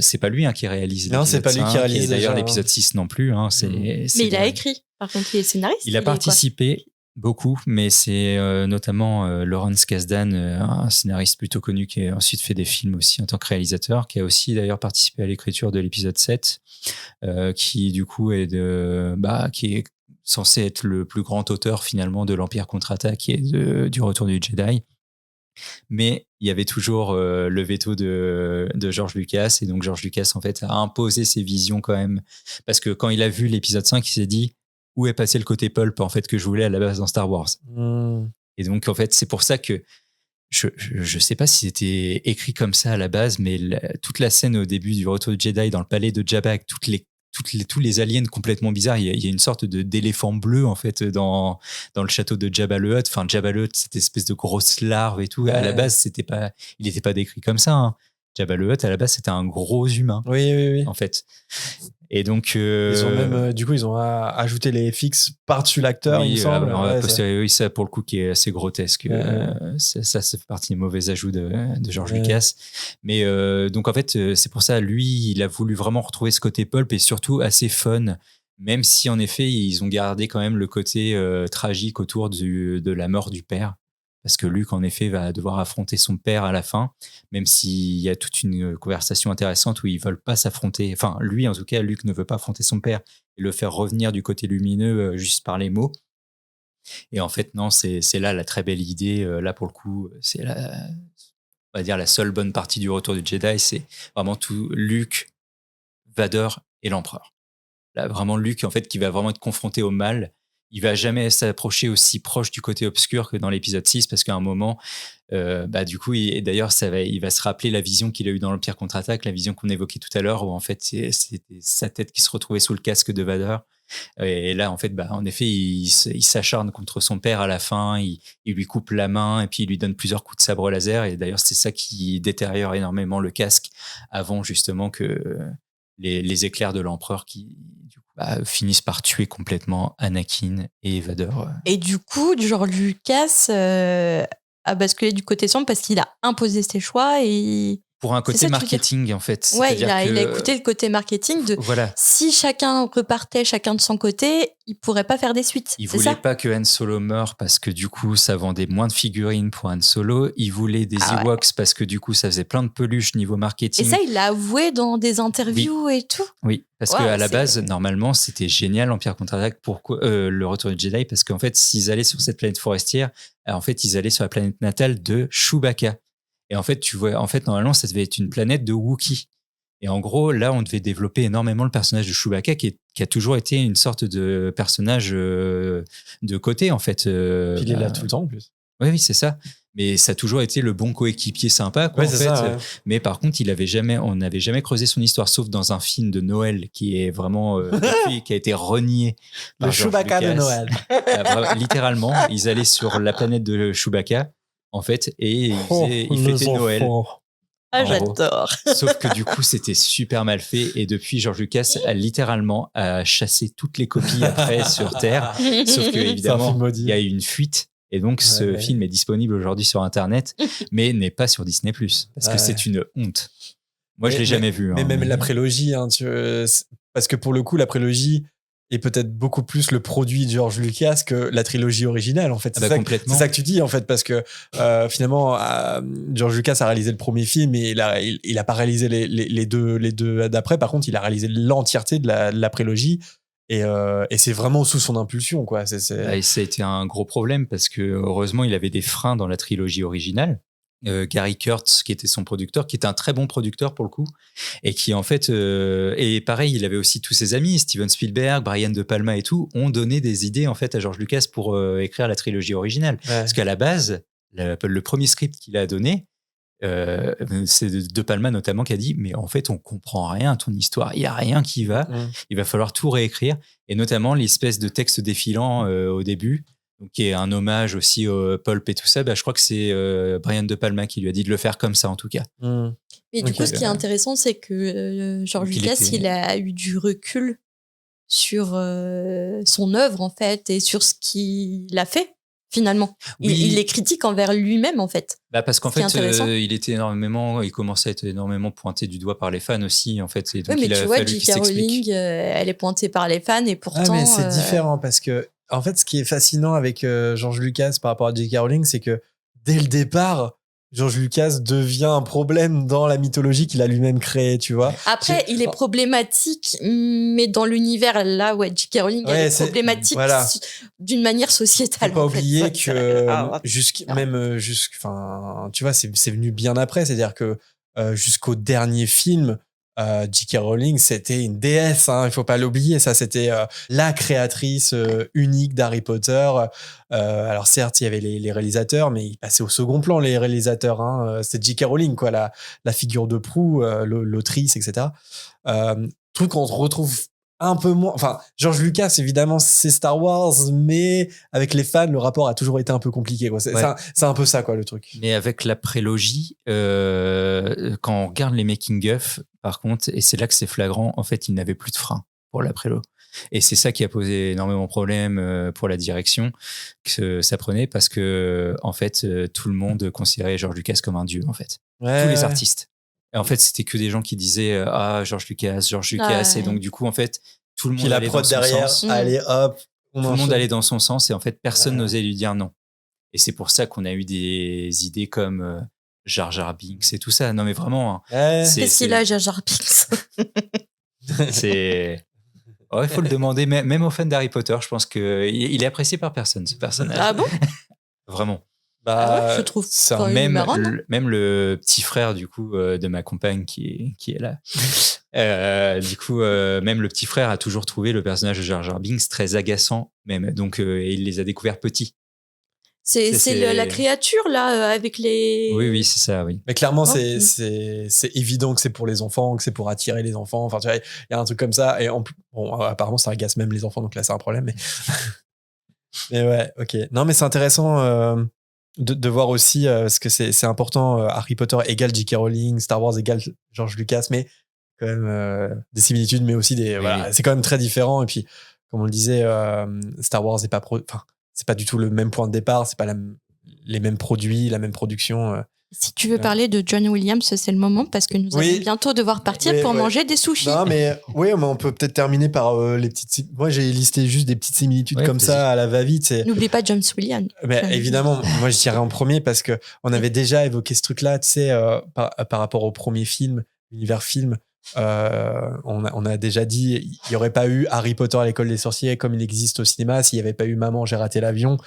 c'est pas lui qui réalise. Non, c'est pas lui qui réalise. Et d'ailleurs, l'épisode 6 non plus. Mais il a écrit. Par contre, il est scénariste. Il a participé beaucoup, mais c'est notamment Lawrence Kasdan, un scénariste plutôt connu qui a ensuite fait des films aussi en tant que réalisateur, qui a aussi d'ailleurs participé à l'écriture de l'épisode 7, qui du coup qui est censé être le plus grand auteur finalement de l'Empire contre-attaque et du Retour du Jedi. Mais il y avait toujours le veto de George Lucas, et donc George Lucas en fait a imposé ses visions quand même, parce que quand il a vu l'épisode 5, il s'est dit où est passé le côté pulp en fait que je voulais à la base dans Star Wars. Et donc en fait c'est pour ça que je sais pas si c'était écrit comme ça à la base, mais toute la scène au début du Retour du Jedi dans le palais de Jabba avec tous les aliens complètement bizarres, il y a une sorte d'éléphant bleu en fait dans le château de Jabba le Hutt. Enfin, Jabba le Hutt, cette espèce de grosse larve et tout. Ouais. À la base, il n'était pas décrit comme ça. Hein. Jabba le Hutt, à la base, c'était un gros humain. Oui. En fait. Et donc, ils ont même, du coup, ils ont ajouté les FX par-dessus l'acteur, il me semble. Oui, ça, pour le coup, qui est assez grotesque. Ça fait partie des mauvais ajouts de George Lucas. Mais donc, en fait, c'est pour ça, lui, il a voulu vraiment retrouver ce côté pulp et surtout assez fun. Même si, en effet, ils ont gardé quand même le côté tragique autour de la mort du père. Parce que Luke, en effet, va devoir affronter son père à la fin, même s'il y a toute une conversation intéressante où ils veulent pas s'affronter. Enfin, lui, en tout cas, Luke ne veut pas affronter son père et le faire revenir du côté lumineux juste par les mots. Et en fait, non, c'est là la très belle idée. Là, pour le coup, c'est on va dire la seule bonne partie du Retour du Jedi, c'est vraiment tout Luke, Vader et l'Empereur. Là, vraiment, Luke, en fait, qui va vraiment être confronté au mal. Il va jamais s'approcher aussi proche du côté obscur que dans l'épisode 6, parce qu'à un moment, du coup, et d'ailleurs, il va se rappeler la vision qu'il a eue dans l'Empire contre-attaque, la vision qu'on évoquait tout à l'heure, où en fait, c'était sa tête qui se retrouvait sous le casque de Vader. Et là, en fait, en effet, il s'acharne contre son père à la fin, il lui coupe la main et puis il lui donne plusieurs coups de sabre laser. Et d'ailleurs, c'est ça qui détériore énormément le casque avant justement que les éclairs de l'empereur qui du coup, finissent par tuer complètement Anakin et Vader. Et du coup, George Lucas a basculé du côté sombre parce qu'il a imposé ses choix et pour un côté marketing, en fait. Ouais, il a écouté le côté marketing de voilà. Si chacun repartait chacun de son côté, il pourrait pas faire des suites. Il voulait pas que Han Solo meure parce que du coup, ça vendait moins de figurines pour Han Solo. Il voulait des Ewoks parce que du coup, ça faisait plein de peluches niveau marketing. Et ça, il l'a avoué dans des interviews et tout. Oui, parce qu'à la base, normalement, c'était génial l'Empire contre-attaque. Pourquoi le Retour du Jedi? Parce qu'en fait, s'ils allaient sur cette planète forestière, en fait, ils allaient sur la planète natale de Chewbacca. Et en fait, tu vois, normalement, ça devait être une planète de Wookiee. Et en gros, là, on devait développer énormément le personnage de Chewbacca, qui a toujours été une sorte de personnage de côté, en fait. Puis il est là tout le temps, en plus. Oui, c'est ça. Mais ça a toujours été le bon coéquipier sympa, quoi, en fait. Ça, ouais. Mais par contre, on n'avait jamais creusé son histoire, sauf dans un film de Noël qui est vraiment qui a été renié. Le Chewbacca de Noël. Littéralement, ils allaient sur la planète de Chewbacca, en fait, et ils fêtaient Noël. Ah, j'adore. Sauf que du coup, c'était super mal fait. Et depuis, George Lucas a littéralement chassé toutes les copies après sur Terre. Sauf que, évidemment, il y a eu une fuite. Et donc, ce film est disponible aujourd'hui sur Internet, mais n'est pas sur Disney+. Parce que c'est une honte. Moi, je ne l'ai jamais vu. Mais même la prélogie, parce que pour le coup, la prélogie est peut-être beaucoup plus le produit de George Lucas que la trilogie originale, en fait. C'est ça que tu dis, en fait, parce que finalement, George Lucas a réalisé le premier film et il a pas réalisé les deux d'après. Par contre, il a réalisé l'entièreté de la prélogie. Et c'est vraiment sous son impulsion, quoi. Et ça a été un gros problème parce que heureusement, il avait des freins dans la trilogie originale. Gary Kurtz, qui était son producteur, qui était un très bon producteur pour le coup, et qui en fait, et pareil, il avait aussi tous ses amis, Steven Spielberg, Brian De Palma et tout, ont donné des idées en fait à George Lucas pour écrire la trilogie originale. Parce qu'à la base, le premier script qu'il a donné, c'est De Palma notamment qui a dit mais en fait on comprend rien à ton histoire, il y a rien qui va, il va falloir tout réécrire, et notamment l'espèce de texte défilant au début, donc, qui est un hommage aussi au Pulp et tout ça. Je crois que c'est Brian De Palma qui lui a dit de le faire comme ça en tout cas. Mais du coup, ce qui est intéressant, c'est que George Lucas, il a eu du recul sur son œuvre en fait et sur ce qu'il a fait. Finalement, il est critique envers lui-même en fait. Parce qu'en fait, il commençait à être énormément pointé du doigt par les fans aussi en fait. Et donc, mais tu vois, J.K. Rowling, elle est pointée par les fans et pourtant. Mais c'est différent parce que en fait, ce qui est fascinant avec George Lucas par rapport à J.K. Rowling, c'est que dès le départ, George Lucas devient un problème dans la mythologie qu'il a lui-même créée, tu vois. Après, il est problématique, mais dans l'univers là, J.K. Rowling, elle est problématique d'une manière sociétale. Faut pas oublier que tu vois, c'est venu bien après, c'est-à-dire que jusqu'au dernier film, J.K. Rowling, c'était une déesse, il faut pas l'oublier. Ça, c'était la créatrice unique d'Harry Potter. Alors certes, il y avait les réalisateurs, mais ils passaient au second plan, les réalisateurs. C'était J.K. Rowling, quoi, la figure de proue, l'autrice, etc. Truc qu'on retrouve un peu moins. Enfin, George Lucas, évidemment, c'est Star Wars, mais avec les fans, le rapport a toujours été un peu compliqué, quoi. C'est un peu ça, quoi, le truc. Mais avec la prélogie, quand on regarde les making-of, par contre, et c'est là que c'est flagrant, en fait, il n'avait plus de frein pour la prélo. Et c'est ça qui a posé énormément de problèmes pour la direction que ça prenait, parce que, en fait, tout le monde considérait George Lucas comme un dieu, en fait. Tous les artistes. Et en fait, c'était que des gens qui disaient George Lucas. Et donc, du coup, en fait, tout le monde allait dans son sens. Allez, hop. Tout le monde allait dans son sens, et en fait, personne n'osait lui dire non. Et c'est pour ça qu'on a eu des idées comme Jar Jar Binks et tout ça. Non, mais vraiment. Qu'est-ce qu'il a, Jar Jar Binks? Il faut le demander, même aux fans d'Harry Potter, je pense qu'il est apprécié par personne, ce personnage. Ah bon? Vraiment. Ah ouais, je trouve c'est quand même marrant, non? Même le petit frère du coup de ma compagne qui est là. Du coup, même le petit frère a toujours trouvé le personnage de Jar Jar Binks très agaçant, même. Donc, et il les a découverts petits. C'est la créature là avec les. Oui, c'est ça, oui. Mais clairement, Oh. c'est évident que c'est pour les enfants, que c'est pour attirer les enfants. Enfin, tu vois, il y a un truc comme ça. Et bon, apparemment, ça agace même les enfants, donc là, c'est un problème. Mais ouais, ok. Non, mais c'est intéressant de voir aussi, parce que c'est important. Harry Potter égale J.K. Rowling, Star Wars égale George Lucas, mais quand même des similitudes, mais aussi des. Oui, Voilà, oui. c'est quand même très différent. Et puis, comme on le disait, Star Wars n'est pas c'est pas du tout le même point de départ, c'est pas les mêmes produits, la même production. Si tu veux parler de John Williams, c'est le moment parce que nous allons bientôt devoir partir pour manger des sushis. Non, mais oui, mais on peut peut-être terminer par les petites. Moi, j'ai listé juste des petites similitudes comme ça à la va-vite. N'oublie pas James Williams. Mais évidemment, moi, je dirais en premier parce que on avait déjà évoqué ce truc-là, tu sais, par rapport au premier film, l'univers film. On a déjà dit il n'y aurait pas eu Harry Potter à l'école des sorciers comme il existe au cinéma s'il n'y avait pas eu Maman, j'ai raté l'avion.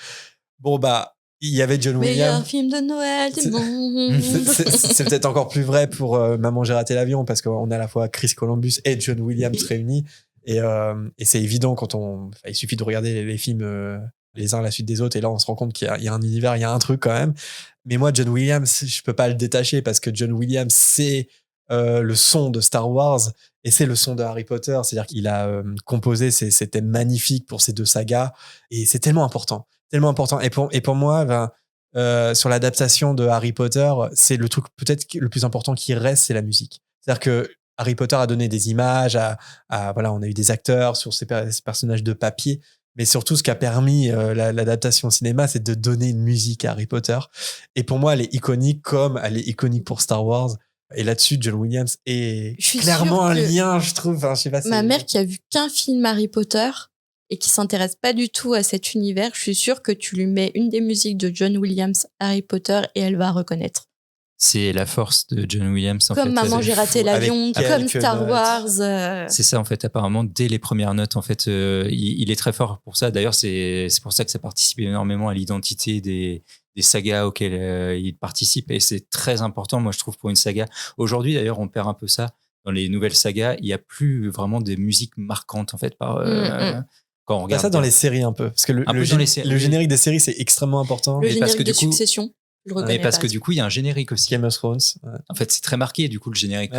Bon, bah, il y avait John Williams. Meilleur film de Noël du monde. C'est peut-être encore plus vrai pour Maman, j'ai raté l'avion parce qu'on a à la fois Chris Columbus et John Williams réunis. Et c'est évident quand il suffit de regarder les films les uns à la suite des autres et là, on se rend compte qu'il y a un univers, il y a un truc quand même. Mais moi, John Williams, je peux pas le détacher parce que John Williams, c'est le son de Star Wars et c'est le son de Harry Potter. C'est-à-dire qu'il a composé ces thèmes magnifiques pour ces deux sagas et c'est tellement important. Tellement important. Et pour moi, sur l'adaptation de Harry Potter, c'est le truc peut-être le plus important qui reste, c'est la musique. C'est-à-dire que Harry Potter a donné des images, voilà, on a eu des acteurs sur ces personnages de papier, mais surtout ce qui a permis l'adaptation au cinéma, c'est de donner une musique à Harry Potter. Et pour moi, elle est iconique comme elle est iconique pour Star Wars. Et là-dessus, John Williams est clairement un lien, je trouve. Enfin, je sais pas, ma mère qui a vu qu'un film Harry Potter et qui s'intéresse pas du tout à cet univers, je suis sûre que tu lui mets une des musiques de John Williams, Harry Potter, et elle va reconnaître. C'est la force de John Williams. Comme Maman, j'ai raté l'avion, comme Star Wars. C'est ça, en fait, apparemment, dès les premières notes, en fait, il est très fort pour ça. D'ailleurs, c'est pour ça que ça participe énormément à l'identité des sagas auxquelles il participe. Et c'est très important, moi, je trouve, pour une saga. Aujourd'hui, d'ailleurs, on perd un peu ça. Dans les nouvelles sagas, il n'y a plus vraiment des musiques marquantes, en fait, quand on regarde. Ça dans les séries un peu. Parce que le générique des séries, c'est extrêmement important. Le générique de Succession. Mais parce que du coup, il y a un générique aussi. Game of Thrones. Ouais. En fait, c'est très marqué, du coup, le générique.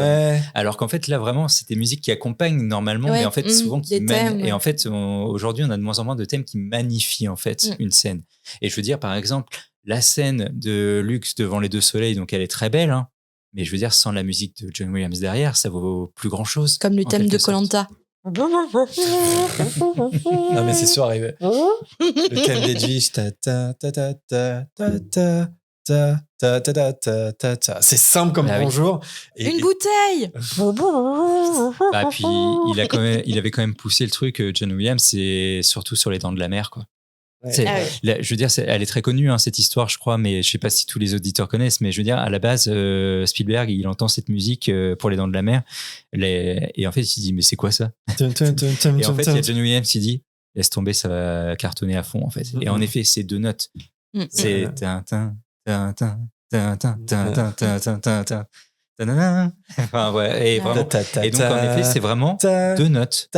Alors qu'en fait, là, vraiment, c'est des musiques qui accompagnent normalement, mais en fait, souvent qui mènent. Et en fait, aujourd'hui, on a de moins en moins de thèmes qui magnifient, en fait, une scène. Et je veux dire, par exemple, la scène de Lux devant les deux soleils, donc elle est très belle, hein, mais je veux dire, sans la musique de John Williams derrière, ça vaut plus grand-chose. Comme le thème de Koh-Lanta. Non, mais c'est sûr, arrivé. Le thème d'Edwige. C'est simple comme bonjour. Une bouteille. Puis il avait quand même poussé le truc, John Williams, c'est surtout sur les Dents de la Mer, quoi. Je veux dire, elle est très connue, hein, cette histoire, je crois, mais je sais pas si tous les auditeurs connaissent, mais je veux dire, à la base, Spielberg, il entend cette musique pour les Dents de la Mer, et en fait, il se dit, mais c'est quoi ça? Et en fait, il y a John Williams qui dit, laisse tomber, ça va cartonner à fond, en fait. Et en effet, c'est deux notes. C'est enfin, ouais, et vraiment. Et donc, en effet, c'est vraiment deux notes.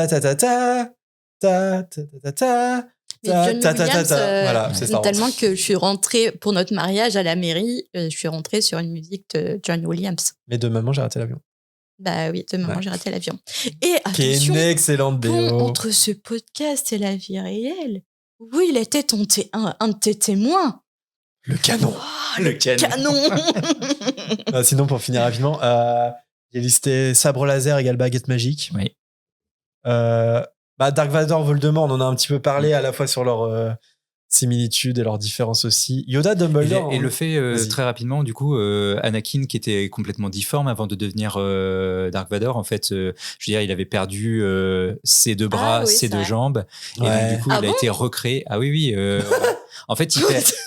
Mais John Williams, voilà, tellement que je suis rentrée pour notre mariage à la mairie, je suis rentrée sur une musique de John Williams. Mais de Maman, j'ai raté l'avion. Bah oui, de Maman, j'ai raté l'avion. Et attention, qui est une excellente BO. Entre ce podcast et la vie réelle, où il était un de tes témoins. Le canon. Oh, le canon. Sinon, pour finir rapidement, j'ai listé sabre laser égale baguette magique. Oui. Dark Vador, Voldemort, on en a un petit peu parlé à la fois sur leur similitudes et leurs différences aussi. Yoda, Dumbledore. Et le fait très rapidement, du coup, Anakin qui était complètement difforme avant de devenir Dark Vador, en fait, je veux dire, il avait perdu ses deux bras, ses deux jambes, et donc, du coup, il a été recréé. Ah oui, En fait,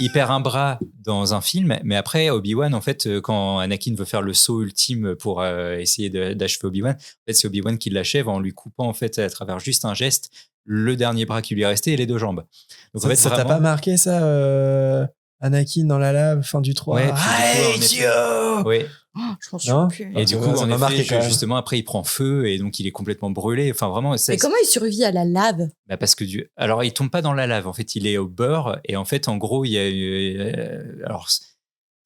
il perd un bras dans un film, mais après, Obi-Wan, en fait, quand Anakin veut faire le saut ultime pour essayer d'achever Obi-Wan, en fait, c'est Obi-Wan qui l'achève en lui coupant, en fait, à travers juste un geste, le dernier bras qui lui est resté et les 2 jambes. Donc, Ça, en fait, ça t'a vraiment, pas marqué ça, Anakin dans la lave, fin du 3? Ouais, puis du coup, en effet- ouais. Oh, je m'en Non souviens plus. Et Ah, du ça coup, va, ça en m'a marqué effet, quand même. justement, après, il prend feu et donc il est complètement brûlé. Enfin, vraiment, Mais comment il survit à la lave? bah parce que alors il tombe pas dans la lave. En fait, il est au beurre et en fait, en gros, il y a alors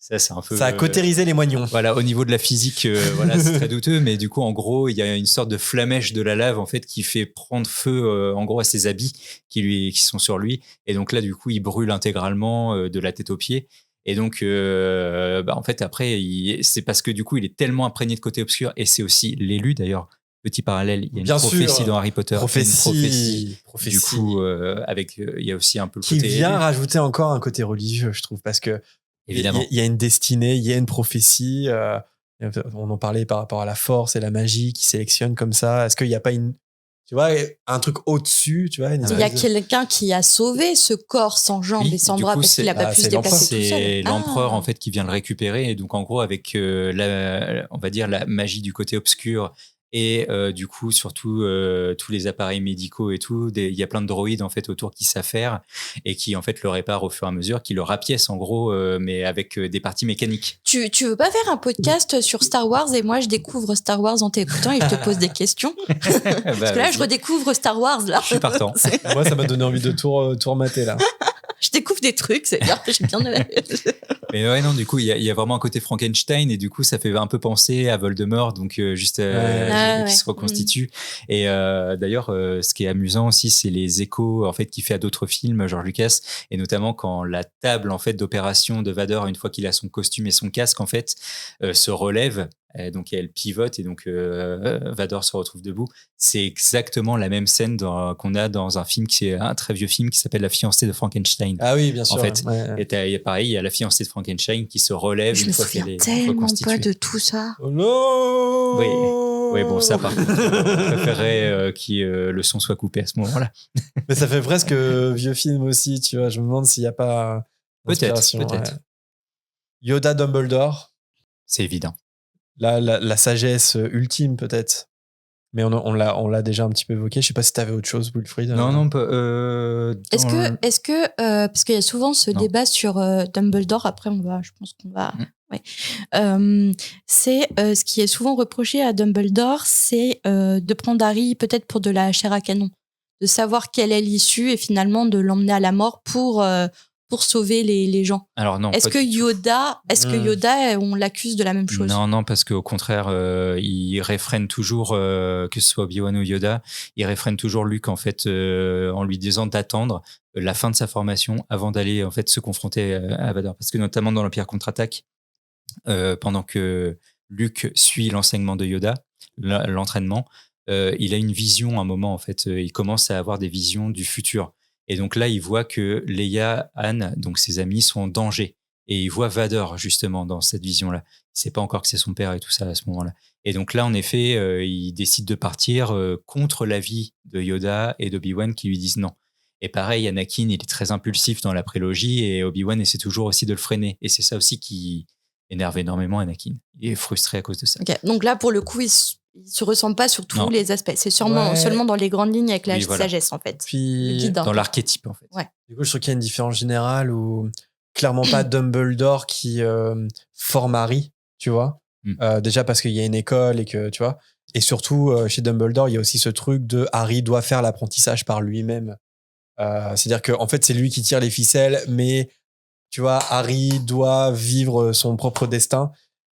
ça, c'est un peu Ça a cautérisé les moignons. voilà, au niveau de la physique, voilà, c'est très douteux, mais du coup, en gros, il y a une sorte de flamèche de la lave en fait qui fait prendre feu, en gros, à ses habits qui sont sur lui. Et donc là, du coup, il brûle intégralement de la tête aux pieds. Et donc, en fait, après, c'est parce que du coup, il est tellement imprégné de côté obscur, et c'est aussi l'élu d'ailleurs. Petit parallèle, il y a une Bien prophétie sûr. dans Harry Potter. Prophétie. Du coup, avec, il y a aussi un peu le qui côté vient élu, rajouter encore un côté religieux, je trouve, parce que évidemment. il y a une destinée, il y a une prophétie. On en parlait par rapport à la force et la magie qui sélectionne comme ça. Est-ce qu'il n'y a pas tu vois, un truc au-dessus, tu vois, une Il y a espèce de- quelqu'un qui a sauvé ce corps sans jambes Oui, et sans du bras coup, parce qu'il n'a pas pu c'est se déplacer tout C'est seul. l'empereur Ah. en fait qui vient le récupérer, et donc en gros avec on va dire la magie du côté obscur et du coup surtout tous les appareils médicaux et tout, il y a plein de droïdes en fait autour qui s'affairent et qui en fait le réparent au fur et à mesure, qui le rapiècent en gros, mais avec des parties mécaniques. Tu veux pas faire un podcast sur Star Wars et moi je découvre Star Wars en t'écoutant et je te pose des questions? Parce que là je redécouvre Star Wars là. Je suis partant. Moi, ça m'a donné envie de tout remater là. Je découvre des trucs, c'est bien, j'ai bien. Mais ouais, non, du coup, il y a vraiment un côté Frankenstein, et du coup, ça fait un peu penser à Voldemort, donc juste qui se reconstitue. Et d'ailleurs, ce qui est amusant aussi, c'est les échos en fait qu'il fait à d'autres films, George Lucas, et notamment quand la table en fait d'opération de Vador, une fois qu'il a son costume et son casque, en fait, se relève. Donc elle pivote et donc Vador se retrouve debout. C'est exactement la même scène qu'on a dans un film qui est un très vieux film qui s'appelle La fiancée de Frankenstein. Ah oui, bien sûr. En fait, ouais. et pareil, il y a la fiancée de Frankenstein qui se relève Je une me fois souviens qu'elle est tellement reconstituée. pas de tout ça. Oh non. Oui, bon, ça par contre, je préférerais que le son soit coupé à ce moment-là. Mais ça fait presque vieux film aussi, tu vois. Je me demande s'il n'y a pas d'inspiration, Peut-être. ouais. Yoda Dumbledore, C'est évident. là, la sagesse ultime peut-être. Mais on l'a déjà un petit peu évoqué. Je sais pas si tu avais autre chose, Wilfried. Non, Est-ce que parce qu'il y a souvent ce Non. débat sur Dumbledore, après je pense qu'on va. Ouais. C'est ce qui est souvent reproché à Dumbledore, c'est de prendre Harry peut-être pour de la chair à canon, de savoir quelle est l'issue et finalement de l'emmener à la mort pour sauver les gens. Alors non. Est-ce pas que du tout. Yoda, on l'accuse de la même chose? Non, parce qu'au contraire, il réfrène toujours, que ce soit Obi-Wan ou Yoda, il réfrène toujours Luke en fait, en lui disant d'attendre la fin de sa formation avant d'aller en fait se confronter à Vador. Parce que notamment dans l'Empire contre-attaque, pendant que Luke suit l'enseignement de Yoda, l'entraînement, il a une vision à un moment en fait. Il commence à avoir des visions du futur. Et donc là, il voit que Leia, Han, donc ses amis, sont en danger. Et il voit Vador, justement, dans cette vision-là. Il sait pas encore que c'est son père et tout ça à ce moment-là. Et donc là, en effet, il décide de partir contre l'avis de Yoda et d'Obi-Wan qui lui disent non. Et pareil, Anakin, il est très impulsif dans la prélogie et Obi-Wan essaie toujours aussi de le freiner. Et c'est ça aussi qui énerve énormément Anakin. Il est frustré à cause de ça. Okay. Donc là, pour le coup, il se ressemble pas sur tous les aspects. C'est seulement dans les grandes lignes avec la sagesse, en fait. Puis, dans l'archétype, en fait. Ouais. Du coup, je trouve qu'il y a une différence générale où clairement pas Dumbledore qui forme Harry, tu vois. Déjà parce qu'il y a une école et que, tu vois. Et surtout, chez Dumbledore, il y a aussi ce truc de Harry doit faire l'apprentissage par lui-même. C'est-à-dire qu'en fait, c'est lui qui tire les ficelles, mais tu vois, Harry doit vivre son propre destin.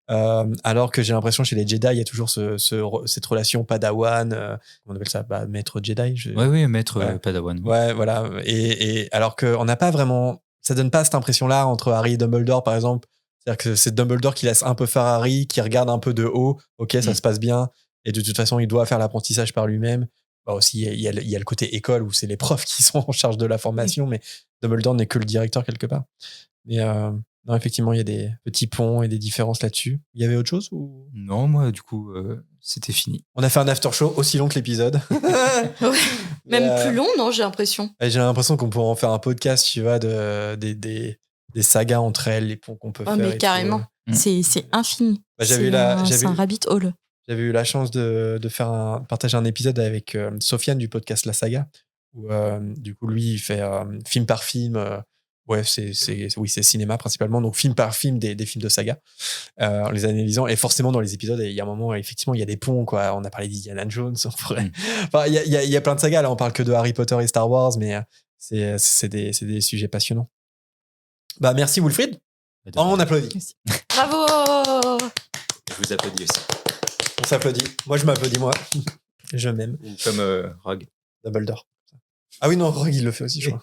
Alors que j'ai l'impression chez les Jedi, il y a toujours cette relation Padawan, on appelle ça maître Jedi. Oui, maître Padawan. Ouais, voilà. Et alors qu'on n'a pas vraiment, ça donne pas cette impression-là entre Harry et Dumbledore, par exemple. C'est-à-dire que c'est Dumbledore qui laisse un peu faire Harry, qui regarde un peu de haut. Ok, ça se passe bien. Et de toute façon, il doit faire l'apprentissage par lui-même. Aussi, il y a le côté école où c'est les profs qui sont en charge de la formation, mais Dumbledore n'est que le directeur quelque part. Mais Non, effectivement, il y a des petits ponts et des différences là-dessus. Il y avait autre chose ou... Non, moi, du coup, c'était fini. On a fait un after show aussi long que l'épisode. Ouais. Même plus long, non, j'ai l'impression. J'ai l'impression qu'on pourrait en faire un podcast, tu vois, des sagas entre elles, les ponts qu'on peut faire. Mais et carrément. tout. C'est infini. J'avais C'est un rabbit hole. J'avais eu la chance de partager un épisode avec Sofiane du podcast La Saga, où du coup, lui, il fait film par film. Ouais, c'est cinéma principalement, donc film par film des films de saga, en les analysant. Et forcément, dans les épisodes, il y a un moment, effectivement, il y a des ponts, quoi. On a parlé d'Indiana Jones, enfin, il y a plein de sagas. Là, on parle que de Harry Potter et Star Wars, mais c'est des sujets passionnants. Bah, merci, Wilfried. On applaudit. Merci. Bravo! Je vous applaudis aussi. On s'applaudit. Moi, je m'applaudis, moi. Je m'aime. Comme Rogue. Dumbledore. Ah oui, non, Rogue, il le fait aussi, je crois.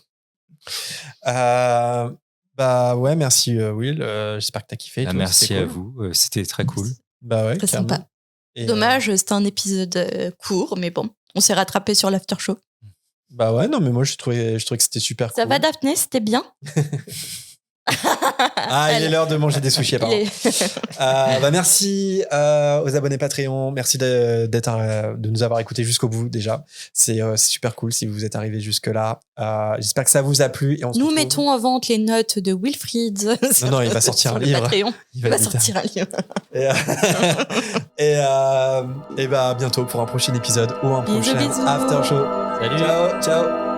Bah ouais, merci Will. J'espère que t'as kiffé. Merci à vous. C'était très cool. Bah ouais, très sympa. Et dommage, c'était un épisode court, mais bon, on s'est rattrapé sur l'after show. Bah ouais, non, mais moi je trouvais que c'était super cool. Ça va, Daphné, c'était bien. Il est l'heure de manger des sushis, apparemment. Bah merci aux abonnés Patreon. Merci de nous avoir écoutés jusqu'au bout déjà. C'est super cool si vous êtes arrivés jusque-là. J'espère que ça vous a plu. Et nous mettons en vente les notes de Wilfried. Non, il va sortir un livre. Il va sortir un livre. Et bah à bientôt pour un prochain épisode ou un prochain after show. Salut. Ciao.